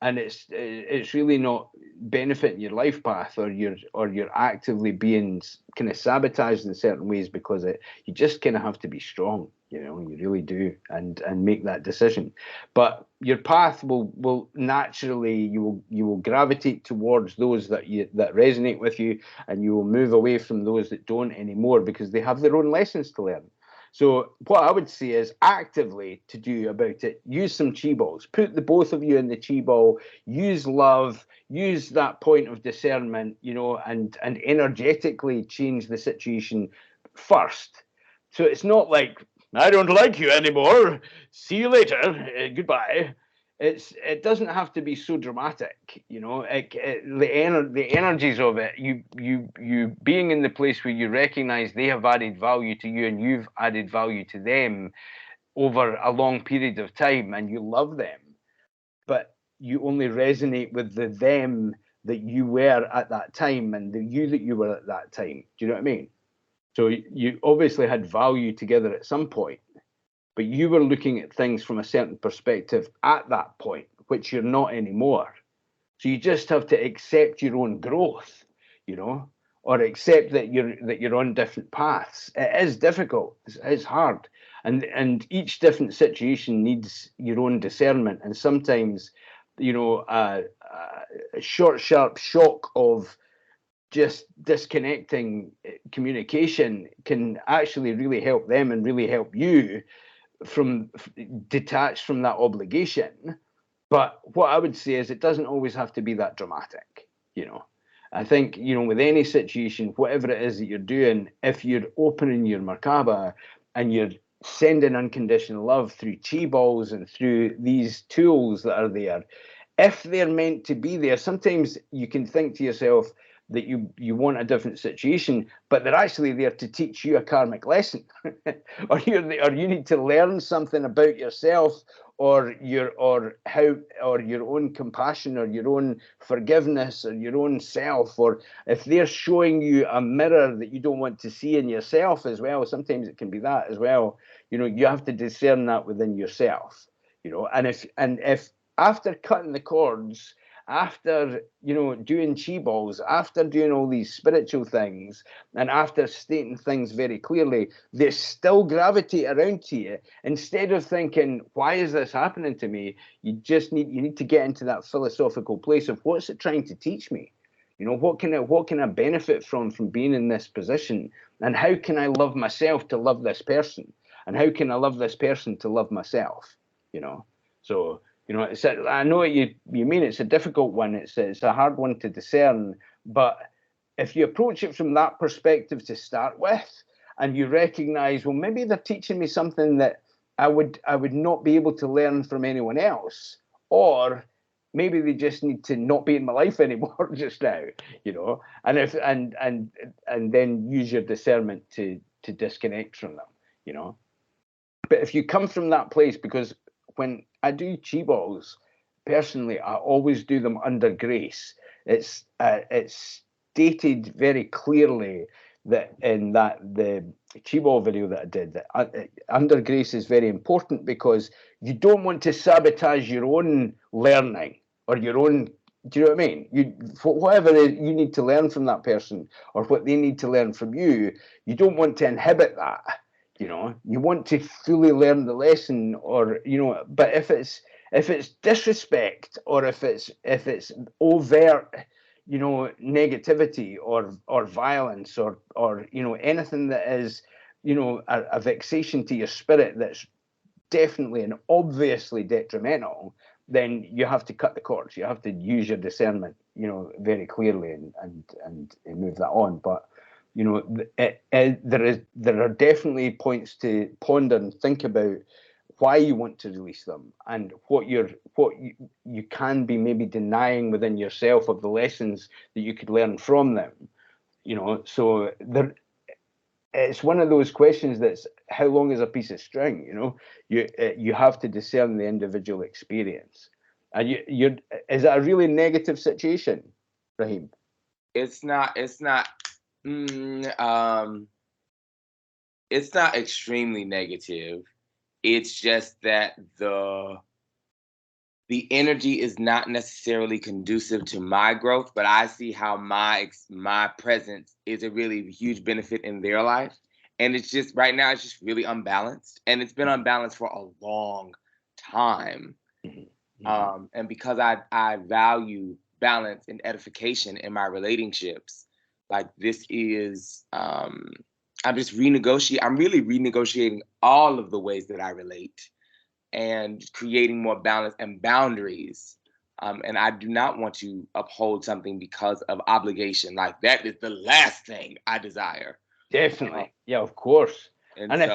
and it's really not benefiting your life path, or you're actively being kind of sabotaged in certain ways because you just kind of have to be strong, you really do, and make that decision. But your path will naturally, you will gravitate towards those that resonate with you, and you will move away from those that don't anymore, because they have their own lessons to learn. So what I would say is actively to do about it, use some chi balls, put the both of you in the chi ball, use love, use that point of discernment, and energetically change the situation first. So it's not like, I don't like you anymore, see you later, goodbye. It doesn't have to be so dramatic, the energies of it, you being in the place where you recognize they have added value to you and you've added value to them over a long period of time, and you love them, but you only resonate with the them that you were at that time and the you that you were at that time. Do you know what I mean? So you obviously had value together at some point, but you were looking at things from a certain perspective at that point, which you're not anymore. So you just have to accept your own growth, or accept that you're on different paths. It is difficult. It's hard. and each different situation needs your own discernment, and sometimes, you know, a short, sharp shock of just disconnecting communication can actually really help them and really help you from detached from that obligation. But what I would say is it doesn't always have to be that dramatic, you know. I think, you know, with any situation, whatever it is that you're doing, if you're opening your Merkaba and you're sending unconditional love through chi balls and through these tools that are there, if they're meant to be there, sometimes you can think to yourself that you want a different situation, but they're actually there to teach you a karmic lesson, or you need to learn something about yourself, or your own compassion, or your own forgiveness, or your own self, or if they're showing you a mirror that you don't want to see in yourself as well, sometimes it can be that as well. You know, you have to discern that within yourself. You know, and if after cutting the cords, after, you know, doing chi balls, after doing all these spiritual things, and after stating things very clearly, they still gravitate around to you, instead of thinking, why is this happening to me? You need to get into that philosophical place of, what's it trying to teach me? You know, what can I benefit from being in this position? And how can I love myself to love this person? And how can I love this person to love myself? You know, so, you know, I know what you mean. It's a difficult one. It's a hard one to discern. But if you approach it from that perspective to start with, and you recognize, well, maybe they're teaching me something that I would not be able to learn from anyone else, or maybe they just need to not be in my life anymore just now, you know. And then use your discernment to disconnect from them, you know. But if you come from that place, because when I do chi balls, personally, I always do them under grace. It's stated very clearly that in the chi ball video that I did, that under grace is very important, because you don't want to sabotage your own learning or your own. Do you know what I mean? Whatever you need to learn from that person, or what they need to learn from you, you don't want to inhibit that. You know, you want to fully learn the lesson, or, you know, but if it's disrespect, or if it's overt, you know, negativity or violence, or you know, anything that is, you know, a vexation to your spirit, that's definitely and obviously detrimental, then you have to cut the cords. You have to use your discernment, you know, very clearly, and move that on. But, you know, there are definitely points to ponder and think about why you want to release them, and what you can be maybe denying within yourself of the lessons that you could learn from them. You know, so it's one of those questions that's, how long is a piece of string? You know, you have to discern the individual experience. And is that a really negative situation, Raheem? It's not extremely negative. It's just that the energy is not necessarily conducive to my growth, but I see how my presence is a really huge benefit in their life. And it's just, right now, it's just really unbalanced. And it's been unbalanced for a long time. Mm-hmm. And because I value balance and edification in my relationships, like, this is, I'm really renegotiating all of the ways that I relate, and creating more balance and boundaries. And I do not want to uphold something because of obligation. Like, that is the last thing I desire. Definitely. Yeah, of course. And so,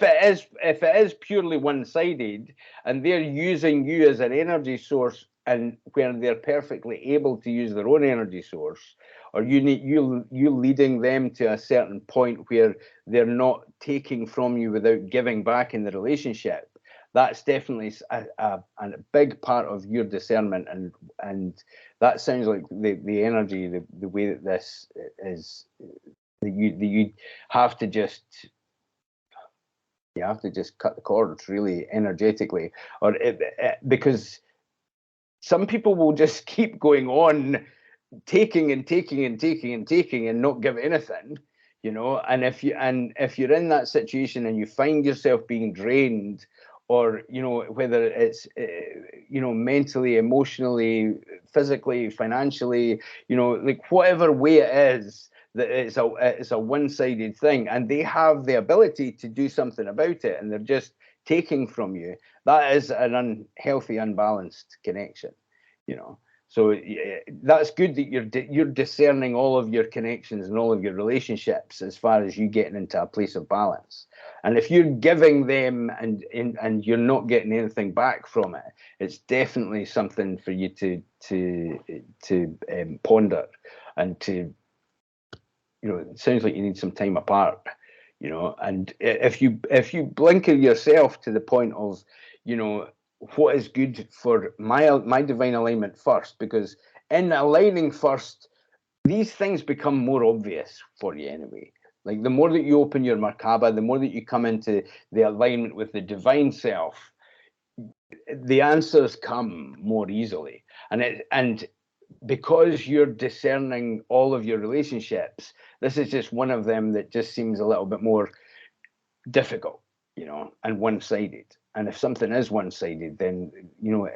if it is purely one-sided, and they're using you as an energy source, and where they're perfectly able to use their own energy source, or you leading them to a certain point where they're not taking from you without giving back in the relationship, that's definitely a big part of your discernment, and that sounds like the energy, the way that this is, that you have to just cut the cords really energetically, or because some people will just keep going on taking and taking and taking and taking and not give anything, you know. And if you're in that situation and you find yourself being drained, or, you know, whether it's you know, mentally, emotionally, physically, financially, you know, like whatever way it is, that it's a one-sided thing, and they have the ability to do something about it, and they're just taking from you, that is an unhealthy, unbalanced connection, you know. So that's good that you're discerning all of your connections and all of your relationships as far as you getting into a place of balance. And if you're giving them and you're not getting anything back from it, it's definitely something for you to ponder, and to, you know, it sounds like you need some time apart, you know. And if you blinker yourself to the point of, you know, what is good for my divine alignment first, because in aligning first, these things become more obvious for you anyway. Like the more that you open your Merkaba, the more that you come into the alignment with the divine self, the answers come more easily. And because you're discerning all of your relationships, this is just one of them that just seems a little bit more difficult, you know, and one-sided. And if something is one-sided, then, you know,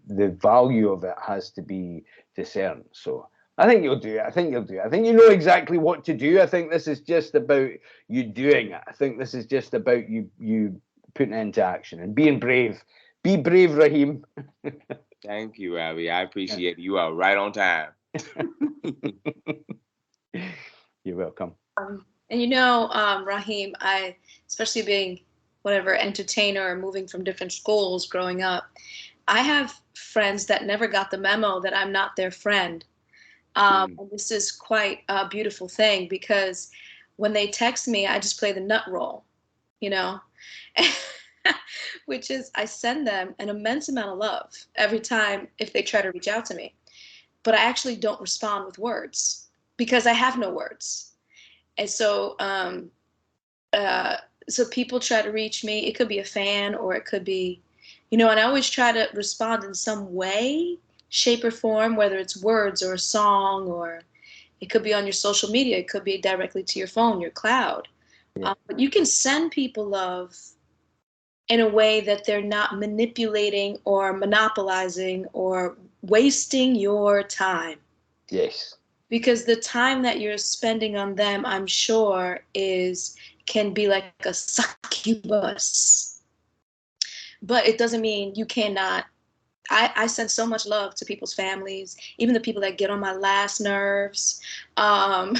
the value of it has to be discerned. So I think you'll do it. I think you'll do it. I think you know exactly what to do. I think this is just about you doing it. I think this is just about you putting it into action and being brave. Be brave, Raheem. Thank you, Robbie. I appreciate it. You are right on time. You're welcome. And you know, Raheem, especially being whatever entertainer or moving from different schools growing up, I have friends that never got the memo that I'm not their friend. And this is quite a beautiful thing, because when they text me, I just play the nut roll, you know, which is I send them an immense amount of love every time if they try to reach out to me. But I actually don't respond with words because I have no words. And so, so people try to reach me. It could be a fan, or it could be, you know, and I always try to respond in some way, shape or form, whether it's words or a song, or it could be on your social media. It could be directly to your phone, your cloud. Yeah. But you can send people love in a way that they're not manipulating or monopolizing or wasting your time. Yes. Because the time that you're spending on them, I'm sure, can be like a succubus. But it doesn't mean you cannot. I send so much love to people's families, even the people that get on my last nerves. And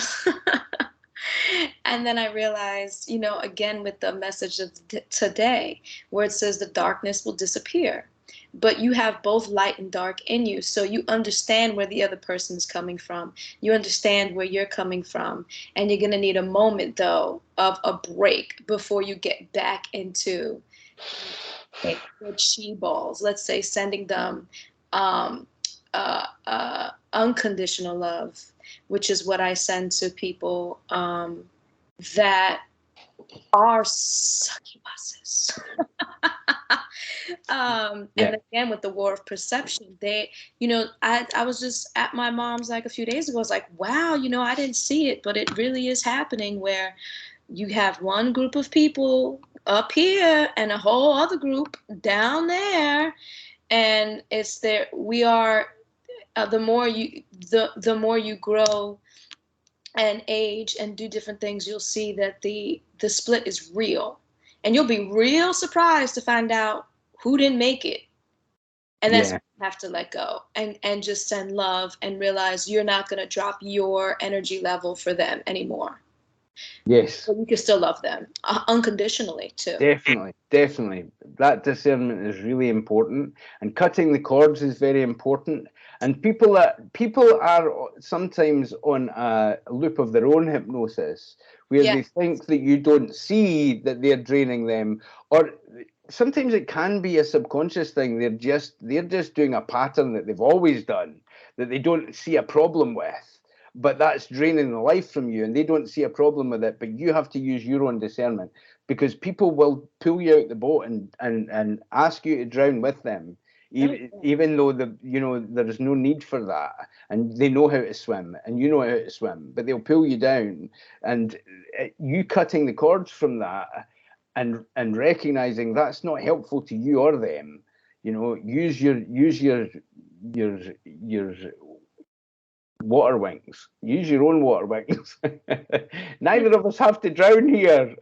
then I realized, you know, again, with the message of today, where it says the darkness will disappear. But you have both light and dark in you. So you understand where the other person is coming from. You understand where you're coming from. And you're going to need a moment, though, of a break before you get back into the chi balls. Let's say sending them unconditional love, which is what I send to people that are succubuses. And again, with the war of perception, you know, I was just at my mom's like a few days ago. I was like, wow, you know, I didn't see it, but it really is happening, where you have one group of people up here and a whole other group down there. And it's there. We are, the more you grow and age and do different things, you'll see that the split is real. And you'll be real surprised to find out who didn't make it. And that's what you have to let go and just send love and realize you're not going to drop your energy level for them anymore. Yes. But you can still love them unconditionally too. Definitely. That discernment is really important, and cutting the cords is very important. And people are sometimes on a loop of their own hypnosis, where they think that you don't see that they're draining them, or sometimes it can be a subconscious thing. They're just doing a pattern that they've always done, that they don't see a problem with, but that's draining the life from you, and they don't see a problem with it. But you have to use your own discernment, because people will pull you out the boat and ask you to drown with them even though there is no need for that, and they know how to swim, and you know how to swim, but they'll pull you down, and you cutting the cords from that, and recognizing that's not helpful to you or them. Use your water wings. Use your own water wings. Neither of us have to drown here.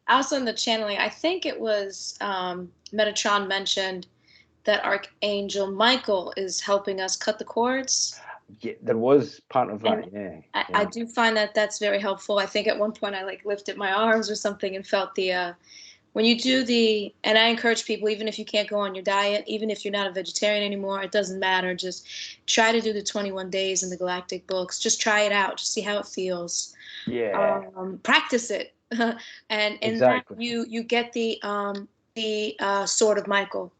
Also in the channeling, I think it was Metatron mentioned that Archangel Michael is helping us cut the cords. Yeah, there was part of that. I do find that that's very helpful. I think at one point I lifted my arms or something and felt the when you do and I encourage people, even if you can't go on your diet, even if you're not a vegetarian anymore, it doesn't matter. Just try to do the 21 days in the Galactic books. Just try it out. Just see how it feels. Yeah. Practice it. And in exactly. that you get the sword of Michael.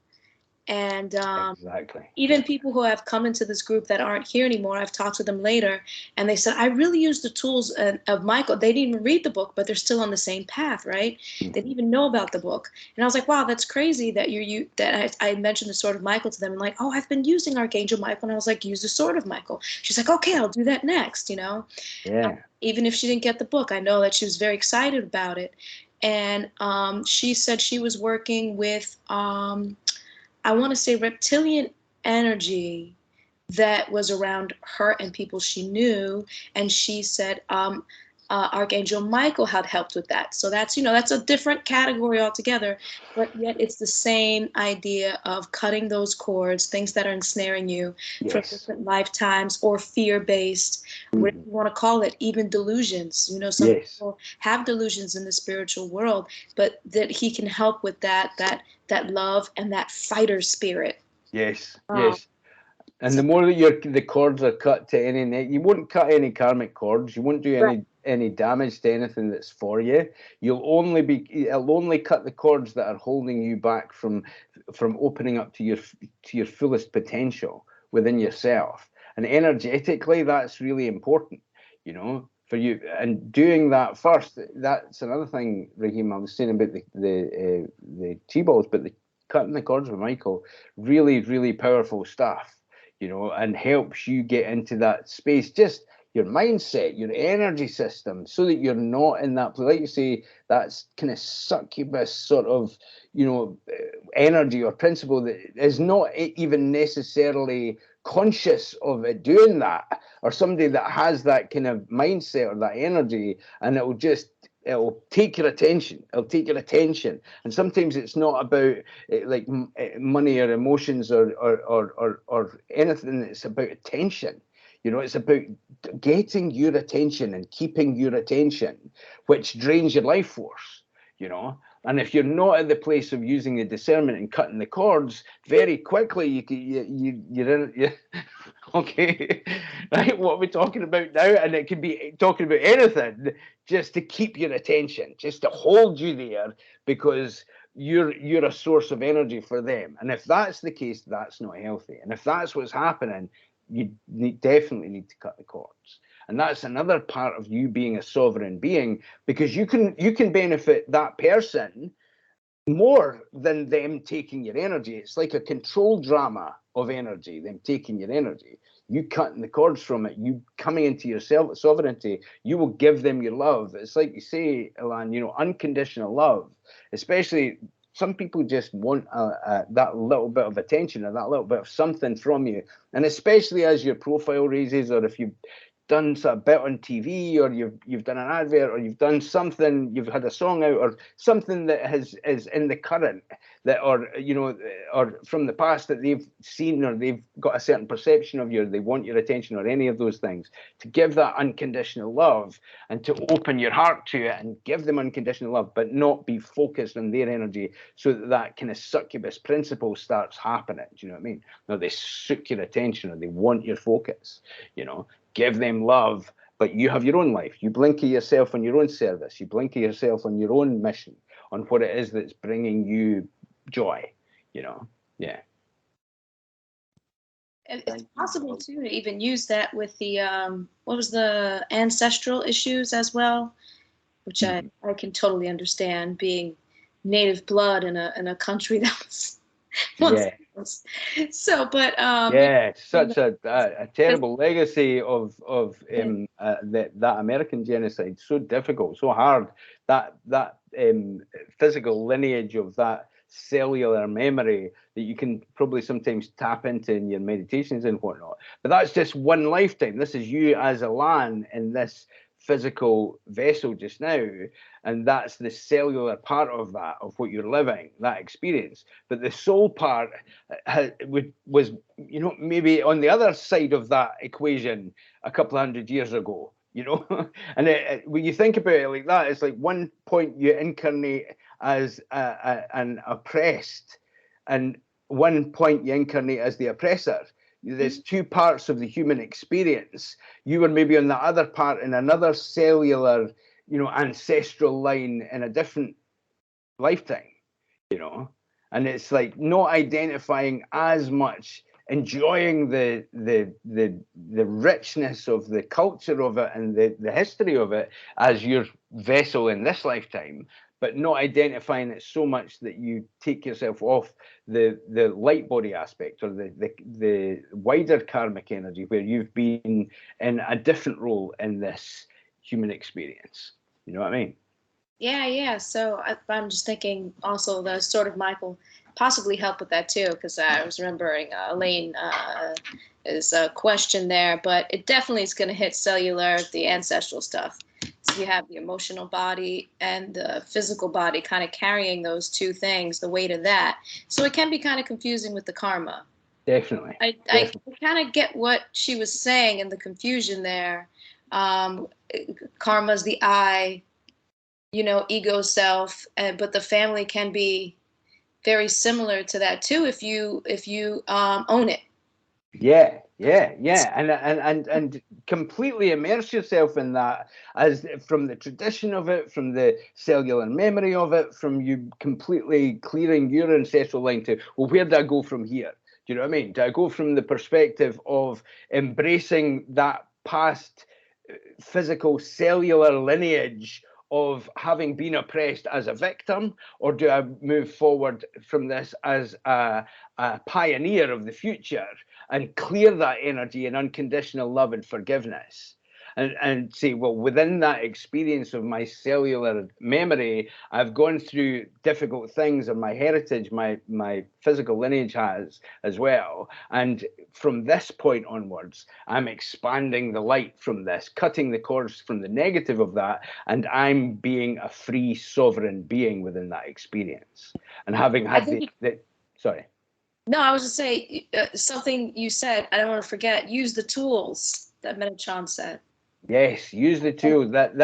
And exactly. even people who have come into this group that aren't here anymore, I've talked to them later, and they said, I really used the tools of Michael. They didn't even read the book, but they're still on the same path, right? They didn't even know about the book. And I was like, wow, that's crazy that I mentioned the sword of Michael to them. And like, oh, I've been using Archangel Michael. And I was like, use the sword of Michael. She's like, okay, I'll do that next, Yeah. Even if she didn't get the book, I know that she was very excited about it. And she said she was working with I want to say reptilian energy that was around her and people she knew. And she said Archangel Michael had helped with that. So that's, that's a different category altogether, but yet it's the same idea of cutting those cords, things that are ensnaring you from different lifetimes or fear-based, whatever you want to call it, even delusions. Some people have delusions in the spiritual world, but that he can help with that love and that fighter spirit. Yes. And the more that the cords are cut to any net, you won't cut any karmic cords. You won't do any damage to anything that's for you. It'll only cut the cords that are holding you back from opening up to your fullest potential within yourself. And energetically, that's really important, for you. And doing that first, that's another thing, Raheem, I was saying about the T-balls, but cutting the cords with Michael, really, really powerful stuff. And helps you get into that space, just your mindset, your energy system, so that you're not in that place. Like you say, that's kind of succubus sort of, energy or principle that is not even necessarily conscious of it doing that, or somebody that has that kind of mindset or that energy, and it'll take your attention. And sometimes it's not about money or emotions or anything. It's about attention. It's about getting your attention and keeping your attention, which drains your life force. And if you're not at the place of using the discernment and cutting the cords, very quickly you're in. Okay, right? What are we talking about now? And it could be talking about anything, just to keep your attention, just to hold you there, because you're a source of energy for them. And if that's the case, that's not healthy. And if that's what's happening, you definitely need to cut the cords. And that's another part of you being a sovereign being, because you can benefit that person more than them taking your energy. It's like a control drama of energy, them taking your energy. You cutting the cords from it, you coming into your sovereignty, you will give them your love. It's like you say, Ilan, unconditional love. Especially some people just want that little bit of attention or that little bit of something from you. And especially as your profile raises, or if you've done a bit on TV, or you've done an advert, or you've done something, you've had a song out, or something that is in the current, that or from the past that they've seen, or they've got a certain perception of you, or they want your attention, or any of those things, to give that unconditional love and to open your heart to it and give them unconditional love, but not be focused on their energy, so that kind of succubus principle starts happening. Do you know what I mean? No, they suck your attention, or they want your focus. Give them love, but you have your own life. You blinker yourself on your own service. You blinker yourself on your own mission, on what it is that's bringing you joy. Yeah. It's possible too to even use that with the what was the ancestral issues as well, which I can totally understand, being native blood in a country that was Yeah. So, but Yeah, it's such a terrible legacy of that American genocide. So difficult, so hard. That physical lineage of that cellular memory that you can probably sometimes tap into in your meditations and whatnot. But that's just one lifetime. This is you as a Lan in this physical vessel just now, and that's the cellular part of that, of what you're living, that experience. But the soul part was, you know, maybe on the other side of that equation a couple of hundred years ago, you know. And when you think about it like that, it's like one point you incarnate as an oppressed, and one point you incarnate as the oppressor. There's two parts of the human experience. You were maybe on the other part in another cellular, you know, ancestral line in a different lifetime, you know. And it's like not identifying as much, enjoying the richness of the culture of it and the history of it as your vessel in this lifetime, but not identifying it so much that you take yourself off the light body aspect, or the wider karmic energy, where you've been in a different role in this human experience. You know what I mean? Yeah. So I'm just thinking also the sort of Michael possibly help with that too, because I was remembering Elaine is a question there, but it definitely is going to hit cellular, the ancestral stuff. So you have the emotional body and the physical body kind of carrying those two things, the weight of that. So it can be kind of confusing with the karma. Definitely. I kind of get what she was saying in the confusion there. Karma's the I, you know, ego self, but the family can be very similar to that too if you own it. Yeah, and completely immerse yourself in that, as from the tradition of it, from the cellular memory of it, from you completely clearing your ancestral line to, well, where do I go from here? Do you know what I mean? Do I go from the perspective of embracing that past physical cellular lineage of having been oppressed as a victim, or do I move forward from this as a pioneer of the future and clear that energy in unconditional love and forgiveness? And say, well, within that experience of my cellular memory, I've gone through difficult things, and my heritage, my physical lineage has as well. And from this point onwards, I'm expanding the light from this, cutting the cords from the negative of that, and I'm being a free, sovereign being within that experience. And having had sorry. No, I was just saying something you said, I don't want to forget, use the tools that Metatron said. Yes, use the tools. That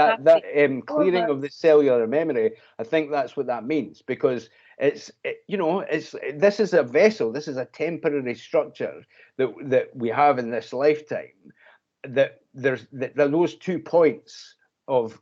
clearing of the cellular memory. I think that's what that means, because this is a vessel. This is a temporary structure that we have in this lifetime. That there's those 2 points of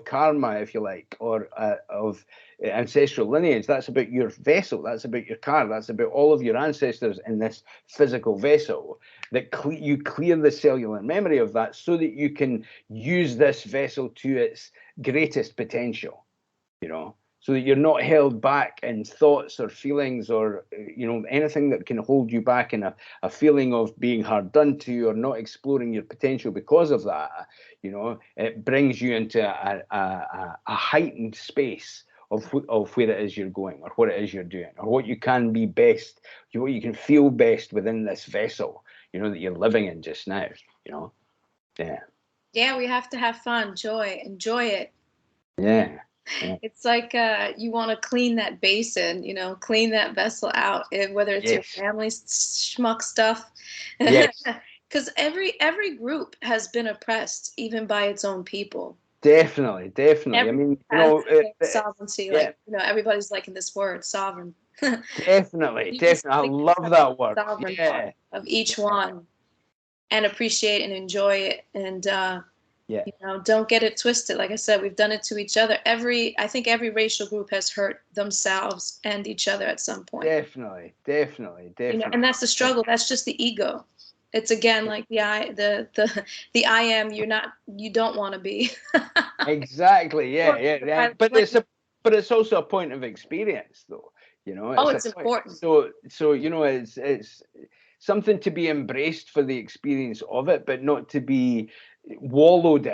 karma, if you like, or of ancestral lineage. That's about your vessel. That's about your car. That's about all of your ancestors in this physical vessel. That you clear the cellular memory of that, so that you can use this vessel to its greatest potential. You know, so that you're not held back in thoughts or feelings, or anything that can hold you back in a feeling of being hard done to, or not exploring your potential because of that. It brings you into a heightened space of where it is you're going, or what it is you're doing, or what you can be best, what you can feel best within this vessel, that you're living in just now. Yeah, we have to have fun, enjoy it. Yeah. It's like you want to clean that basin, clean that vessel out, whether it's your family schmuck stuff. Yes. Because every group has been oppressed, even by its own people. Definitely. I mean, sovereignty. Like everybody's liking this word, sovereign. Definitely. I love that word. Sovereign part of each one, and appreciate and enjoy it, and don't get it twisted. Like I said, we've done it to each other. I think every racial group has hurt themselves and each other at some point. Definitely. And that's the struggle. That's just the ego. It's again like the I am you don't want to be. Exactly. Yeah. But it's also a point of experience, though. You know, Oh, a it's point. important. So you know, it's something to be embraced for the experience of it, but not to be wallowed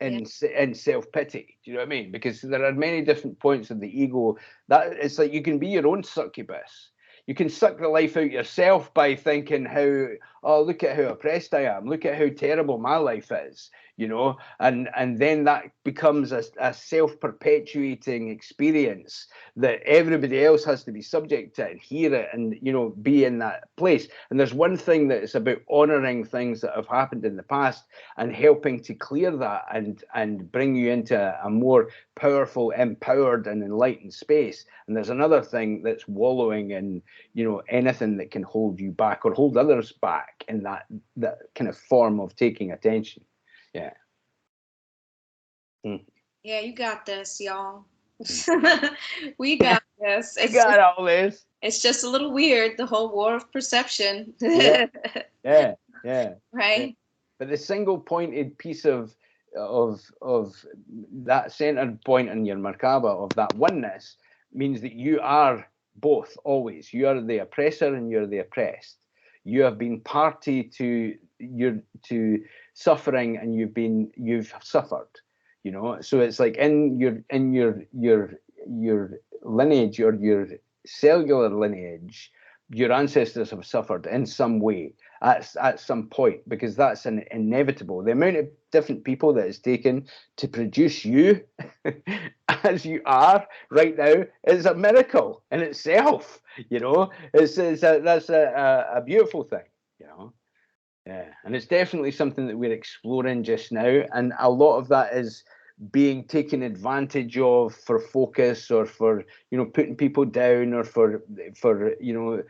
in self-pity. Do you know what I mean? Because there are many different points of the ego that it's like you can be your own succubus. You can suck the life out yourself by thinking how, oh, look at how oppressed I am, look at how terrible my life is, you know, and then that becomes a self-perpetuating experience that everybody else has to be subject to and hear it and, you know, be in that place. And there's one thing that is about honoring things that have happened in the past and helping to clear that and bring you into a more powerful, empowered and enlightened space. And there's another thing that's wallowing in, you know, anything that can hold you back or hold others back in that kind of form of taking attention. Yeah. Yeah, you got this, y'all. We got this. I got all this. It's just a little weird, the whole war of perception. Yeah. Right? Yeah. But the single pointed piece of that centered point in your Merkaba of that oneness means that you are both always. You are the oppressor and you're the oppressed. You have been party to suffering and you've suffered, you know. So it's like in your lineage or your cellular lineage, your ancestors have suffered in some way at some point, because that's an inevitable. The amount of different people that it's taken to produce you as you are right now is a miracle in itself. You know, that's a beautiful thing. You know, yeah, and it's definitely something that we're exploring just now, and a lot of that is being taken advantage of for focus or for, you know, putting people down or for you know,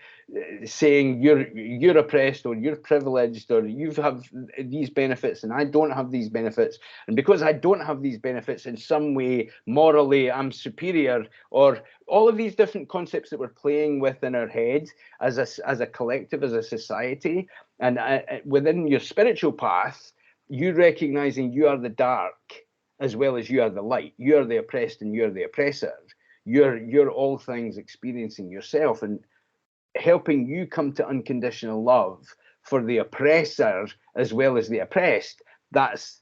saying you're oppressed or you're privileged or you have these benefits and I don't have these benefits, and because I don't have these benefits in some way morally I'm superior, or all of these different concepts that we're playing with in our heads as a collective, as a society. And within your spiritual path, you recognizing you are the dark as well as you are the light. You are the oppressed and you're the oppressor. You're all things experiencing yourself, and helping you come to unconditional love for the oppressor as well as the oppressed. That's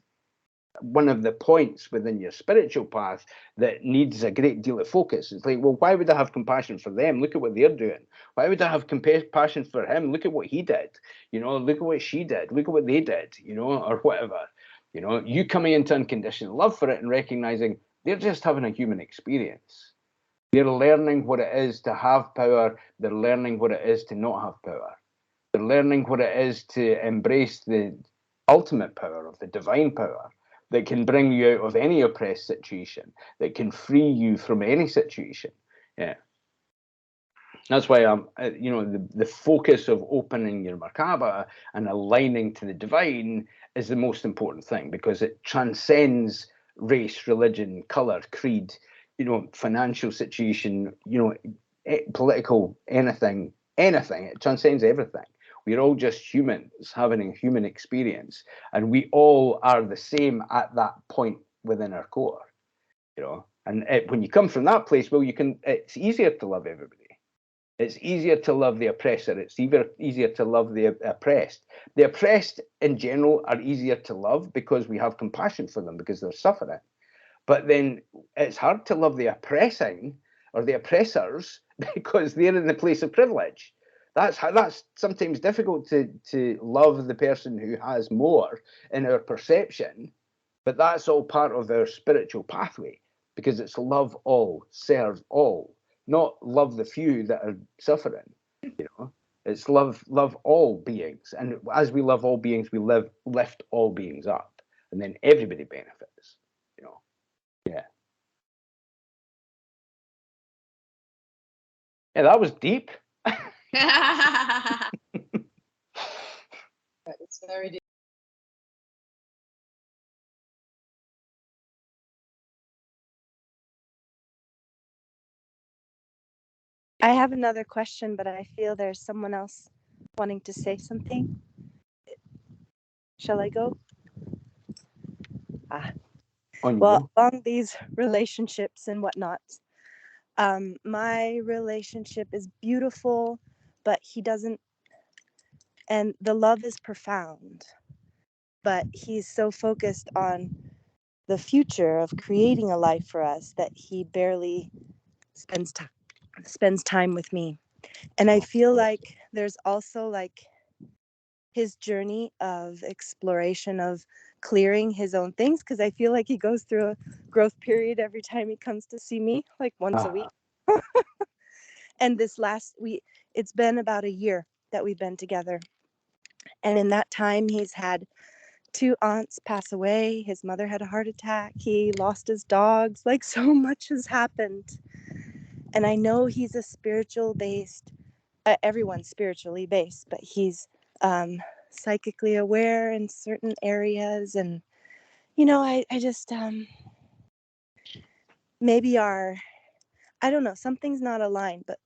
one of the points within your spiritual path that needs a great deal of focus. It's like, well, why would I have compassion for them? Look at what they're doing. Why would I have compassion for him? Look at what he did. You know, look at what she did. Look at what they did, you know, or whatever. You know, you coming into unconditional love for it and recognizing they're just having a human experience. They're learning what it is to have power. They're learning what it is to not have power. They're learning what it is to embrace the ultimate power of the divine power that can bring you out of any oppressed situation, that can free you from any situation. Yeah. That's why you know, the focus of opening your Merkaba and aligning to the divine is the most important thing, because it transcends race, religion, color, creed, you know, financial situation, you know, political, anything. It transcends everything. We're all just humans having a human experience, and we all are the same at that point within our core, you know. And when you come from that place, well, it's easier to love everybody. It's easier to love the oppressor. It's easier to love the oppressed. The oppressed in general are easier to love because we have compassion for them because they're suffering. But then it's hard to love the oppressing or the oppressors because they're in the place of privilege. That's sometimes difficult to love the person who has more in our perception, but that's all part of our spiritual pathway, because it's love all, serve all, not love the few that are suffering. You know, it's love all beings, and as we love all beings, we lift all beings up, and then everybody benefits. You know, yeah. Yeah, that was deep. It's very deep. I have another question, but I feel there's someone else wanting to say something. Shall I go? On you Well, go. along these relationships and whatnot, My relationship is beautiful, but he doesn't, and the love is profound, but he's so focused on the future of creating a life for us that he barely spends time with me. And I feel like there's also like his journey of exploration of clearing his own things, because I feel like he goes through a growth period every time he comes to see me, like once a week. And this last week, it's been about a year that we've been together. And in that time, he's had 2 aunts pass away. His mother had a heart attack. He lost his dogs. Like, so much has happened. And I know he's a spiritual based, everyone's spiritually based, but he's psychically aware in certain areas. And, you know, I just, maybe I don't know, something's not aligned, but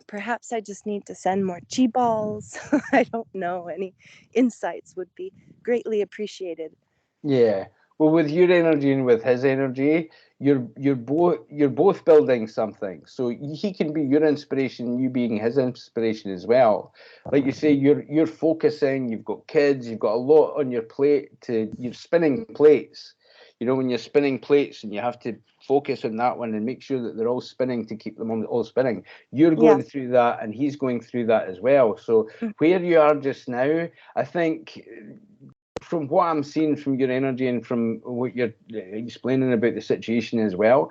perhaps I just need to send more chi balls. I don't know. Any insights would be greatly appreciated. Yeah. Well, with your energy and with his energy, you're both building something. So he can be your inspiration, you being his inspiration as well. Like you say, you're focusing. You've got kids. You've got a lot on your plate. You're spinning plates. You know, when you're spinning plates and you have to focus on that one and make sure that they're all spinning to keep them all spinning. You're going through that, and he's going through that as well. So where you are just now, I think, from what I'm seeing from your energy and from what you're explaining about the situation as well,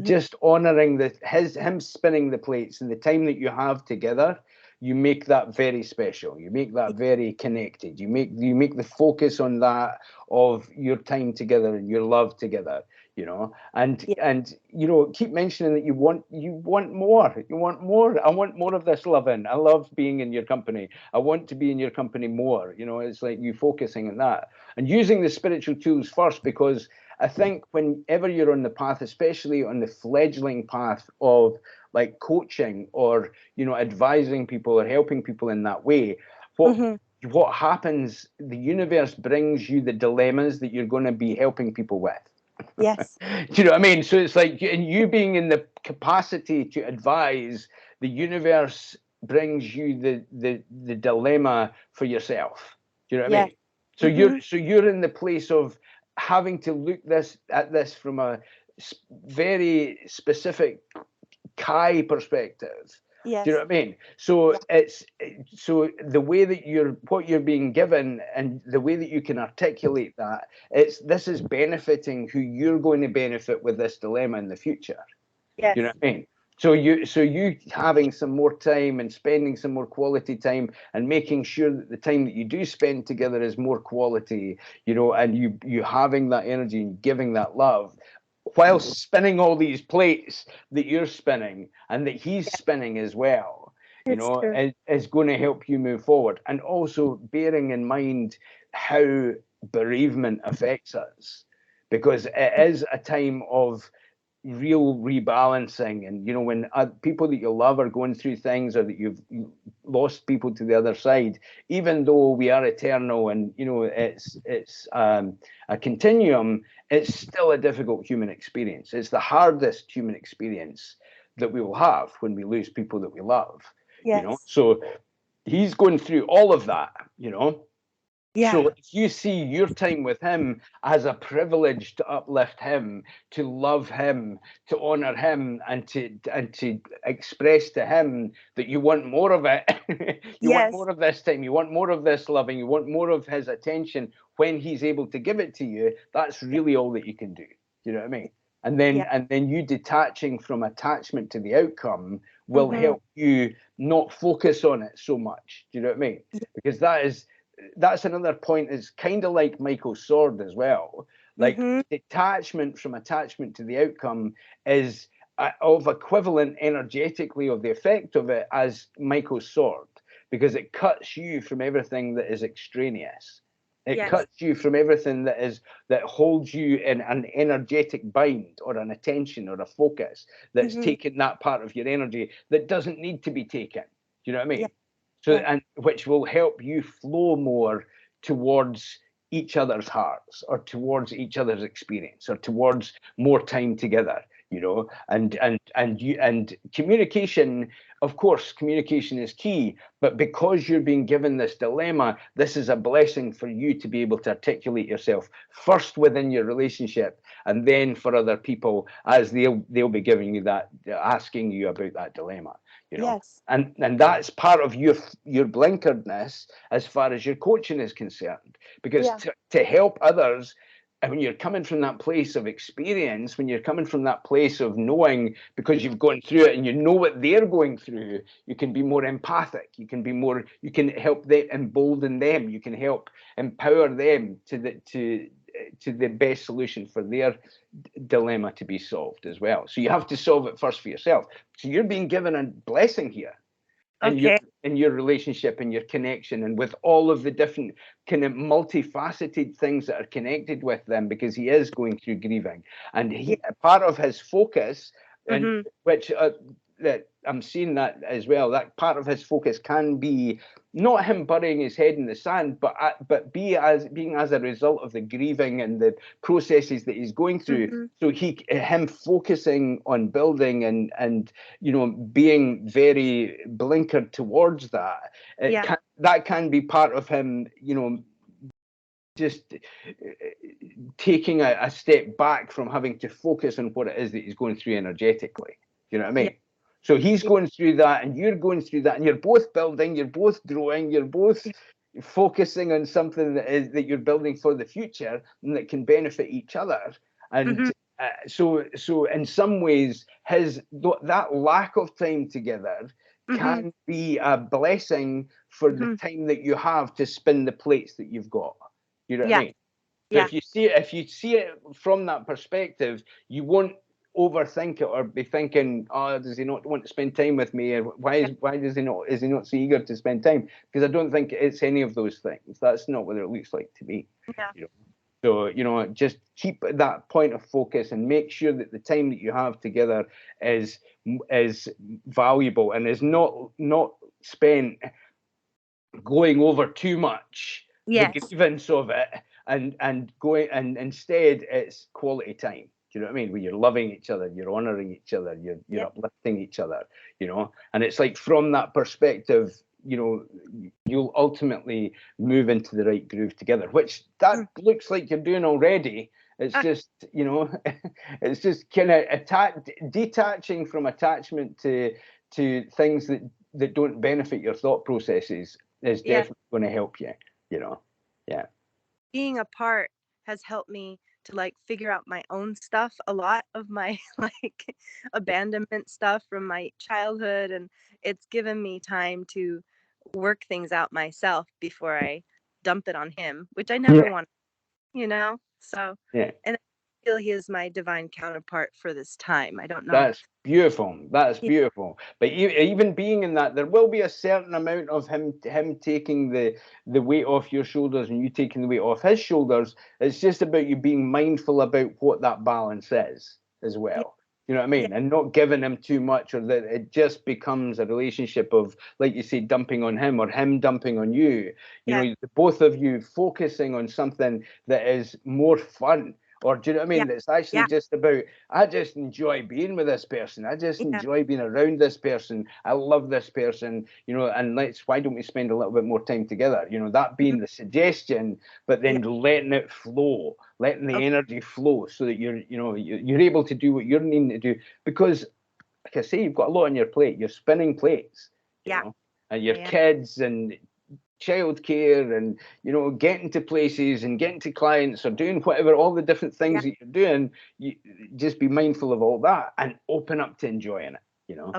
just honouring him spinning the plates and the time that you have together, you make that very special. You make that very connected. You make the focus on that of your time together and your love together. You know, and you know, keep mentioning that you want more. You want more. I want more of this loving. I love being in your company. I want to be in your company more. You know, it's like you focusing on that and using the spiritual tools first, because I think whenever you're on the path, especially on the fledgling path of like coaching or, you know, advising people or helping people in that way, what happens, the universe brings you the dilemmas that you're going to be helping people with. Yes. Do you know what I mean? So it's like, and you being in the capacity to advise, the universe brings you the dilemma for yourself. Do you know what I mean? So you're in the place of having to look at this from a very specific Kai perspective. Yes. Do you know what I mean? So so the way that what you're being given and the way that you can articulate that, this is benefiting who you're going to benefit with this dilemma in the future. Yes. Do you know what I mean? So you having some more time and spending some more quality time and making sure that the time that you do spend together is more quality, you know, and you having that energy and giving that love, while spinning all these plates that you're spinning and that he's spinning as well, you know, is going to help you move forward. And also bearing in mind how bereavement affects us, because it is a time of real rebalancing. And, you know, when people that you love are going through things, or that you've lost people to the other side, even though we are eternal and, you know, it's a continuum, it's still a difficult human experience. It's the hardest human experience that we will have when we lose people that we love. You know, so he's going through all of that, you know. So if you see your time with him as a privilege to uplift him, to love him, to honor him, and to express to him that you want more of it, you want more of this time, you want more of this loving, you want more of his attention when he's able to give it to you, that's really all that you can do. You know what I mean? And then you detaching from attachment to the outcome will help you not focus on it so much. Do you know what I mean? Because that's another point. Is kind of like Michael's sword as well. Like detachment from attachment to the outcome is of equivalent energetically of the effect of it as Michael's sword, because it cuts you from everything that is extraneous. It cuts you from everything that holds you in an energetic bind or an attention or a focus that's taking that part of your energy that doesn't need to be taken. Do you know what I mean? So, and which will help you flow more towards each other's hearts, or towards each other's experience, or towards more time together. you know, and communication, of course, communication is key, but because you're being given this dilemma, this is a blessing for you to be able to articulate yourself first within your relationship, and then for other people as they'll be giving you that, asking you about that dilemma, you know. Yes. And that's part of your blinkeredness as far as your coaching is concerned, because Yeah. to help others, and when you're coming from that place of experience, when you're coming from that place of knowing, because you've gone through it and you know what they're going through, you can be more empathic. You can help them, embolden them. You can help empower them to the best solution for their dilemma to be solved as well. So you have to solve it first for yourself. So you're being given a blessing here. And Okay. in your relationship and your connection, and with all of the different kind of multifaceted things that are connected with them, because he is going through grieving, and part of his focus, and which that I'm seeing that as well, that part of his focus can be not him burying his head in the sand, but being as a result of the grieving and the processes that he's going through. So him focusing on building and you know, being very blinkered towards that, that can be part of him, you know, just taking a step back from having to focus on what it is that he's going through energetically. You know what I mean? Yeah. So he's going through that, and you're going through that, and you're both building, you're both growing, you're both focusing on something that you're building for the future and that can benefit each other. And so in some ways, that lack of time together can be a blessing for the time that you have to spin the plates that you've got. You know what I mean? So if you see it from that perspective, you won't overthink it or be thinking, oh, does he not want to spend time with me? Or why does he not? Is he not so eager to spend time? Because I don't think it's any of those things. That's not what it looks like to me. Yeah. You know? So, you know, just keep that point of focus and make sure that the time that you have together is valuable and is not spent going over too much the grievance of it, and going, and instead it's quality time. Do you know what I mean? Where you're loving each other, you're honoring each other, you're uplifting each other, you know. And it's like from that perspective, you know, you'll ultimately move into the right groove together, which that looks like you're doing already. It's just, you know, it's just kind of detaching from attachment to things that don't benefit your thought processes is definitely going to help you, you know. Being apart has helped me to like figure out my own stuff, a lot of my like abandonment stuff from my childhood, and it's given me time to work things out myself before I dump it on him, which I never want, you know. So and I feel he is my divine counterpart for this time. I don't know. That's beautiful. That's beautiful. But even being in that, there will be a certain amount of him taking the weight off your shoulders and you taking the weight off his shoulders. It's just about you being mindful about what that balance is as well. You know what I mean? And not giving him too much, or that it just becomes a relationship of, like you say, dumping on him or him dumping on you. You know, the both of you focusing on something that is more fun. Or do you know what I mean? It's actually just about, I just enjoy being with this person. I just enjoy being around this person. I love this person, you know, and why don't we spend a little bit more time together? You know, that being the suggestion, but then letting it flow, letting the energy flow so that you're able to do what you're needing to do. Because, like I say, you've got a lot on your plate. You're spinning plates, you know, and your kids and childcare and, you know, getting to places and getting to clients or doing whatever, all the different things that you're doing. You just be mindful of all that and open up to enjoying it, you know.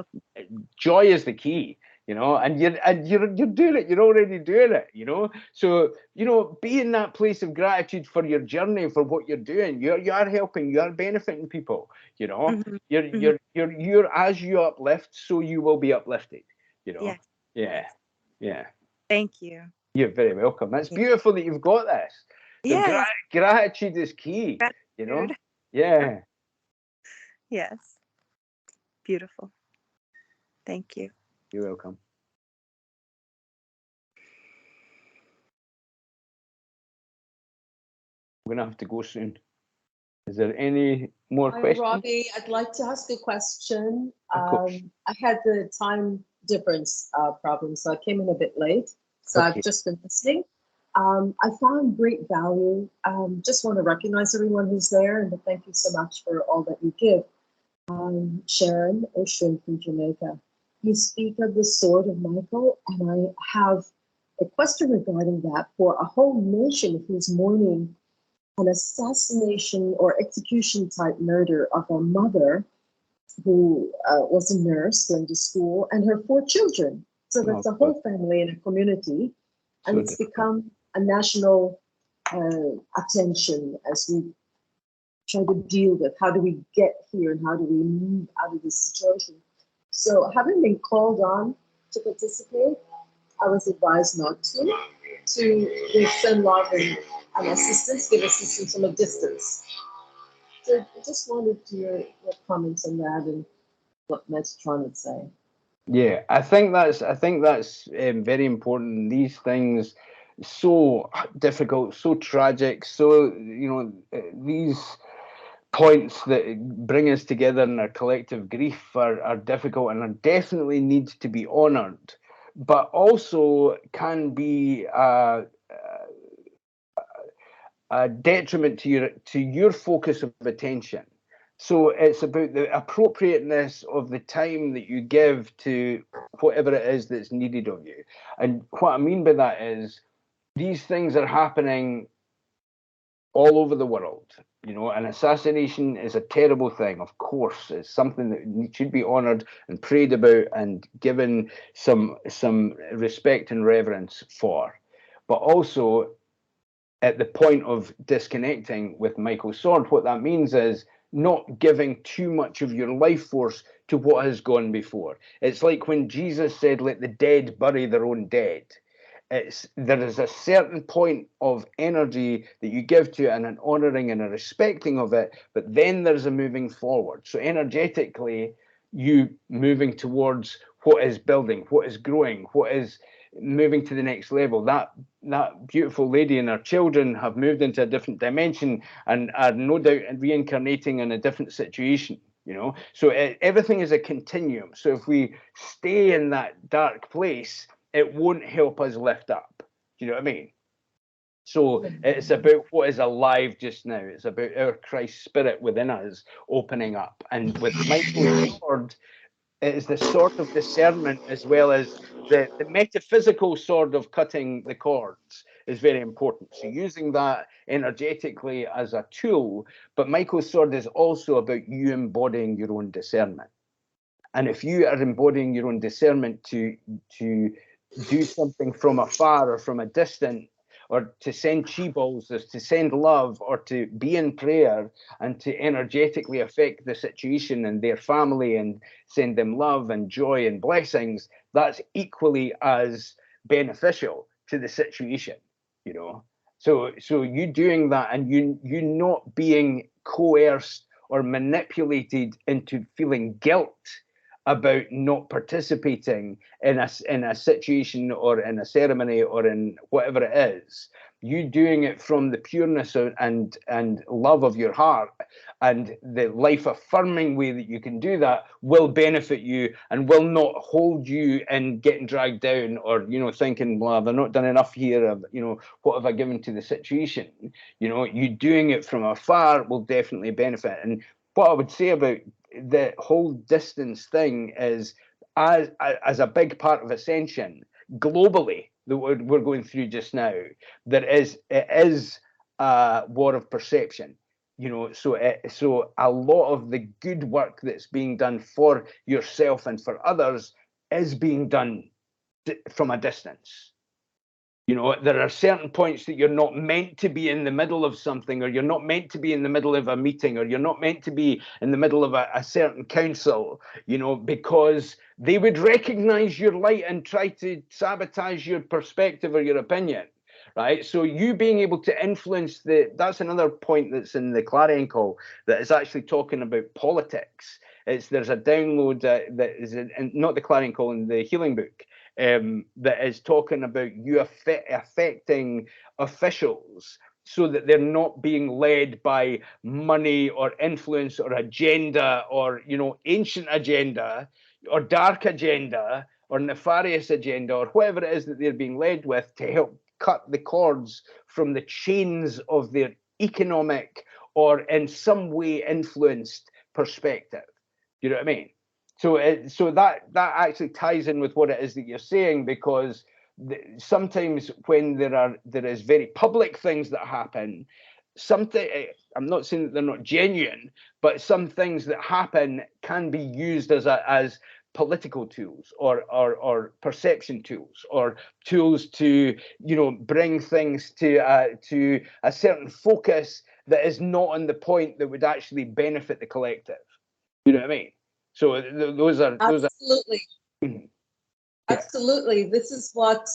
Joy is the key, you know, and you're doing it. You're already doing it, you know. So, you know, be in that place of gratitude for your journey, for what you're doing. You are helping, you are benefiting people, you know. You're as you uplift, so you will be uplifted, you know. Yeah. Thank you. You're very welcome. That's beautiful that you've got this. So gratitude is key, you know? Yeah. Yes. Beautiful. Thank you. You're welcome. We're going to have to go soon. Is there any more Hi, questions? Robbie. I'd like to ask a question. Of course. I had the time difference problem, so I came in a bit late. So Okay. I've just been listening. I found great value. Just want to recognize everyone who's there and to thank you so much for all that you give. Sharon Oshun from Jamaica. You speak of the sword of Michael, and I have a question regarding that for a whole nation who's mourning an assassination or execution type murder of a mother who was a nurse going to school and her 4 children. So that's a whole family and a community. And So it's difficult. become a national attention as we try to deal with how do we get here and how do we move out of this situation. So having been called on to participate, I was advised not to send love and assistance, give assistance from a distance. So I just wanted your comments on that and what Metatron would say. Yeah, I think that's very important. These things so difficult, so tragic, so these points that bring us together in our collective grief are difficult and are definitely need to be honoured, but also can be a detriment to your focus of attention. So it's about the appropriateness of the time that you give to whatever it is that's needed of you. And what I mean by that is these things are happening all over the world. An assassination is a terrible thing, of course. It's something that should be honored and prayed about and given some respect and reverence for. But also, at the point of disconnecting with Michael's sword, what that means is not giving too much of your life force to what has gone before. It's like when Jesus said, let the dead bury their own dead. There is a certain point of energy that you give to it and an honoring and a respecting of it, but then there's a moving forward. So energetically, you moving towards what is building, what is growing, what is moving to the next level. That beautiful lady and her children have moved into a different dimension and are no doubt reincarnating in a different situation. So everything is a continuum. So if we stay in that dark place, it won't help us lift up. Do you know what I mean? So it's about what is alive just now. It's about our Christ spirit within us opening up. And with Michael's sword, it is the sword of discernment as well as the metaphysical sword of cutting the cords is very important. So using that energetically as a tool, but Michael's sword is also about you embodying your own discernment. And if you are embodying your own discernment to do something from afar or from a distance, or to send chi balls, or to send love, or to be in prayer and to energetically affect the situation and their family and send them love and joy and blessings, that's equally as beneficial to the situation, So you doing that and you not being coerced or manipulated into feeling guilt about not participating in a situation or in a ceremony or in whatever it is, you doing it from the pureness and love of your heart and the life affirming way that you can do that will benefit you and will not hold you in getting dragged down or thinking, well, I've not done enough here, what have I given to the situation. You doing it from afar will definitely benefit. And what I would say about the whole distance thing is as a big part of ascension globally that we're going through just now, it is a war of perception. So a lot of the good work that's being done for yourself and for others is being done from a distance. There are certain points that you're not meant to be in the middle of something, or you're not meant to be in the middle of a meeting, or you're not meant to be in the middle of a certain council, because they would recognize your light and try to sabotage your perspective or your opinion, right? So you being able to influence that's another point that's in the Clarion Call that is actually talking about politics. There's a download that is not the Clarion Call, in the Healing Book, that is talking about you affecting officials so that they're not being led by money or influence or agenda or, you know, ancient agenda or dark agenda or nefarious agenda or whatever it is that they're being led with to help cut the cords from the chains of their economic or in some way influenced perspective. You know what I mean? So that actually ties in with what it is that you're saying, because sometimes when there is very public things that happen, something, I'm not saying that they're not genuine, but some things that happen can be used as political tools or perception tools or tools to, you know, bring things to a certain focus that is not on the point that would actually benefit the collective. You know what I mean? So those are Absolutely. Mhm. Absolutely. This is what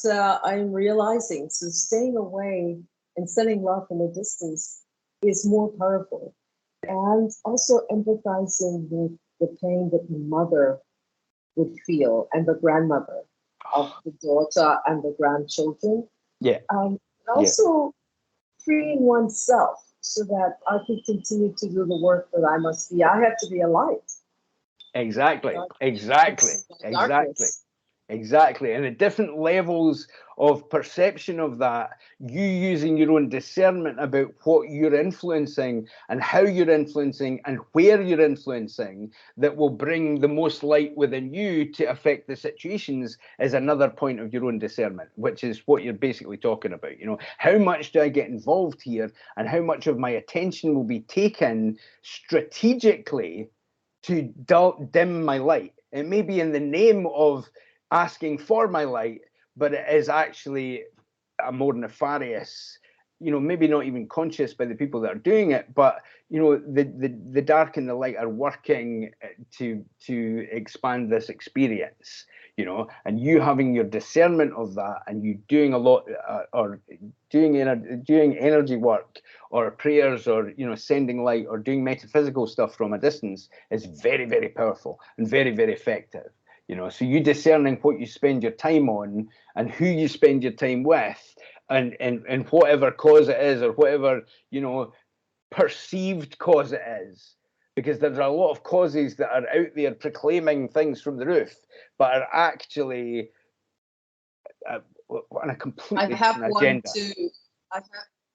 I'm realizing. So staying away and sending love from a distance is more powerful. And also empathizing with the pain that the mother would feel and the grandmother of the daughter and the grandchildren. Yeah. And also freeing oneself so that I can continue to do the work that I must be. I have to be a light. Exactly. Not Exactly. consumed by Exactly. darkness. Exactly. And at different levels of perception of that, you using your own discernment about what you're influencing and how you're influencing and where you're influencing that will bring the most light within you to affect the situations is another point of your own discernment, which is what you're basically talking about. You know, how much do I get involved here and how much of my attention will be taken strategically to dim my light? It may be in the name of asking for my light, but it is actually a more nefarious, you know, maybe not even conscious by the people that are doing it, but you know, the dark and the light are working to expand this experience, you know, and you having your discernment of that and you doing a lot or doing energy work or prayers or, you know, sending light or doing metaphysical stuff from a distance is very, very powerful and very, very effective. You know, so you discerning what you spend your time on and who you spend your time with and whatever cause it is or whatever, you know, perceived cause it is, because there's a lot of causes that are out there proclaiming things from the roof, but are actually on a completely different agenda.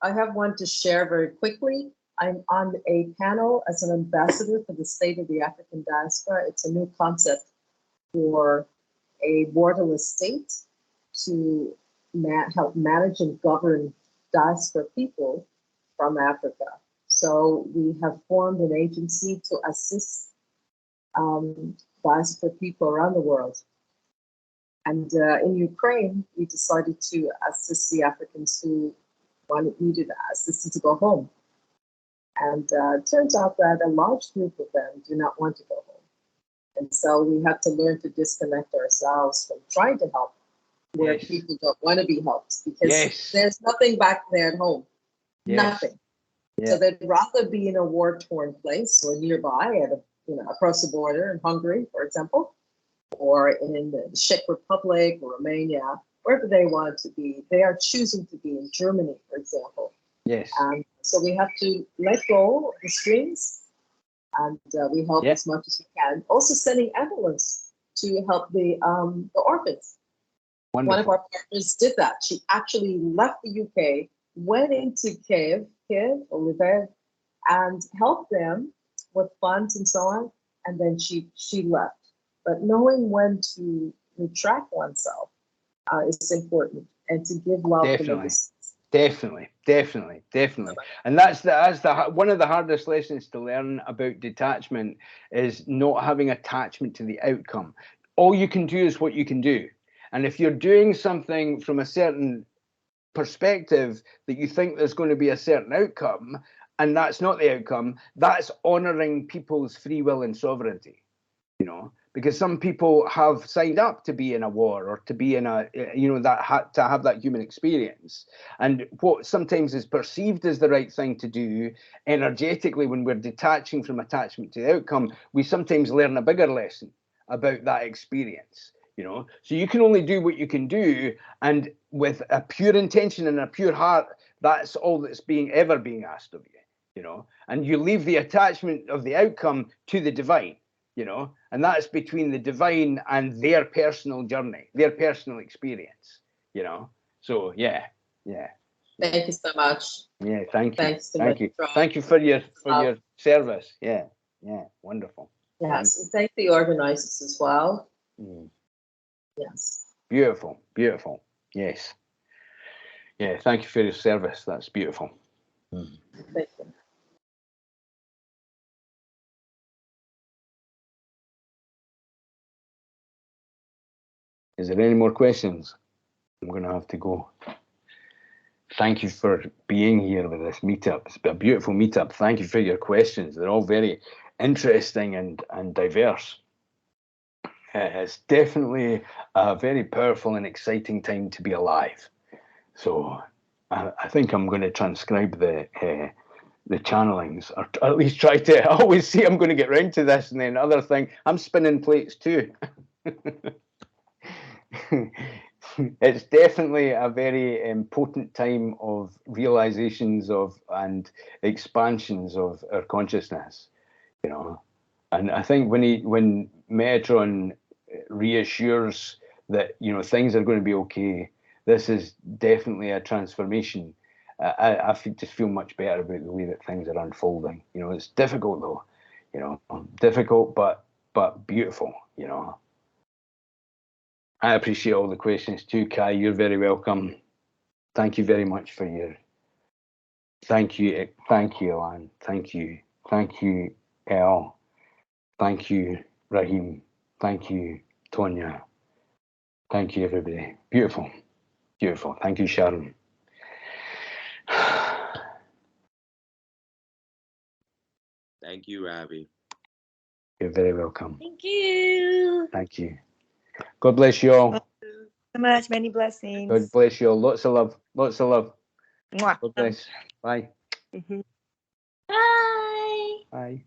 I have one to share very quickly. I'm on a panel as an ambassador for the State of the African Diaspora. It's a new concept for a borderless state to help manage and govern diaspora people from Africa. So we have formed an agency to assist diaspora people around the world. And in Ukraine, we decided to assist the Africans who needed assistance to go home. And it turns out that a large group of them do not want to go home. And so we have to learn to disconnect ourselves from trying to help where people don't want to be helped, because there's nothing back there at home. Nothing. So they'd rather be in a war-torn place or nearby across the border in Hungary, for example, or in the Czech Republic or Romania, wherever they want to be. They are choosing to be in Germany, for example. So we have to let go of the strings, and we help as much as we can. Also sending ambulance to help the orphans. Wonderful. One of our partners did that. She actually left the UK, went into Kiev or Lviv, and helped them with funds and so on, and then she left. But knowing when to retract oneself is important, and to give love. Definitely. And that's one of the hardest lessons to learn about detachment is not having attachment to the outcome. All you can do is what you can do. And if you're doing something from a certain perspective that you think there's going to be a certain outcome, and that's not the outcome, that's honoring people's free will and sovereignty, you know, because some people have signed up to be in a war or to be in a, you know, to have that human experience. And what sometimes is perceived as the right thing to do energetically, when we're detaching from attachment to the outcome, we sometimes learn a bigger lesson about that experience. you know. So you can only do what you can do, and with a pure intention and a pure heart, that's all that's ever being asked of you, you know. And you leave the attachment of the outcome to the divine, you know, and that's between the divine and their personal journey, their personal experience, you know. So yeah. Thank you so much. Yeah, thank you. Thanks to Thank you. Metatron. Thank you for your service. Yeah, wonderful. Yes, and thank the organizers as well. Yes. Beautiful. Yes. Yeah, thank you for your service. That's beautiful. Thank you. Is there any more questions? I'm going to have to go. Thank you for being here with this meetup. It's been a beautiful meetup. Thank you for your questions. They're all very interesting and diverse. It's definitely a very powerful and exciting time to be alive. So I think I'm going to transcribe the channelings, or at least try to. I always say I'm going to get round to this, and then other thing, I'm spinning plates too. It's definitely a very important time of realizations of and expansions of our consciousness, you know. And I think when Metatron reassures that, you know, things are going to be okay, this is definitely a transformation. I just feel much better about the way that things are unfolding. You know, it's difficult though, you know, difficult but beautiful, you know. I appreciate all the questions too, Kai. You're very welcome. Thank you very much for your. Thank you, Elan. Thank you, El. Thank you, Raheem. Thank you, Tonya. Thank you, everybody. Beautiful. Thank you, Sharon. Thank you, Robbie. You're very welcome. Thank you. Thank you. God bless you all. So much, many blessings. God bless you all. Lots of love. Mwah. God bless. Bye. Mhm. Bye. Bye.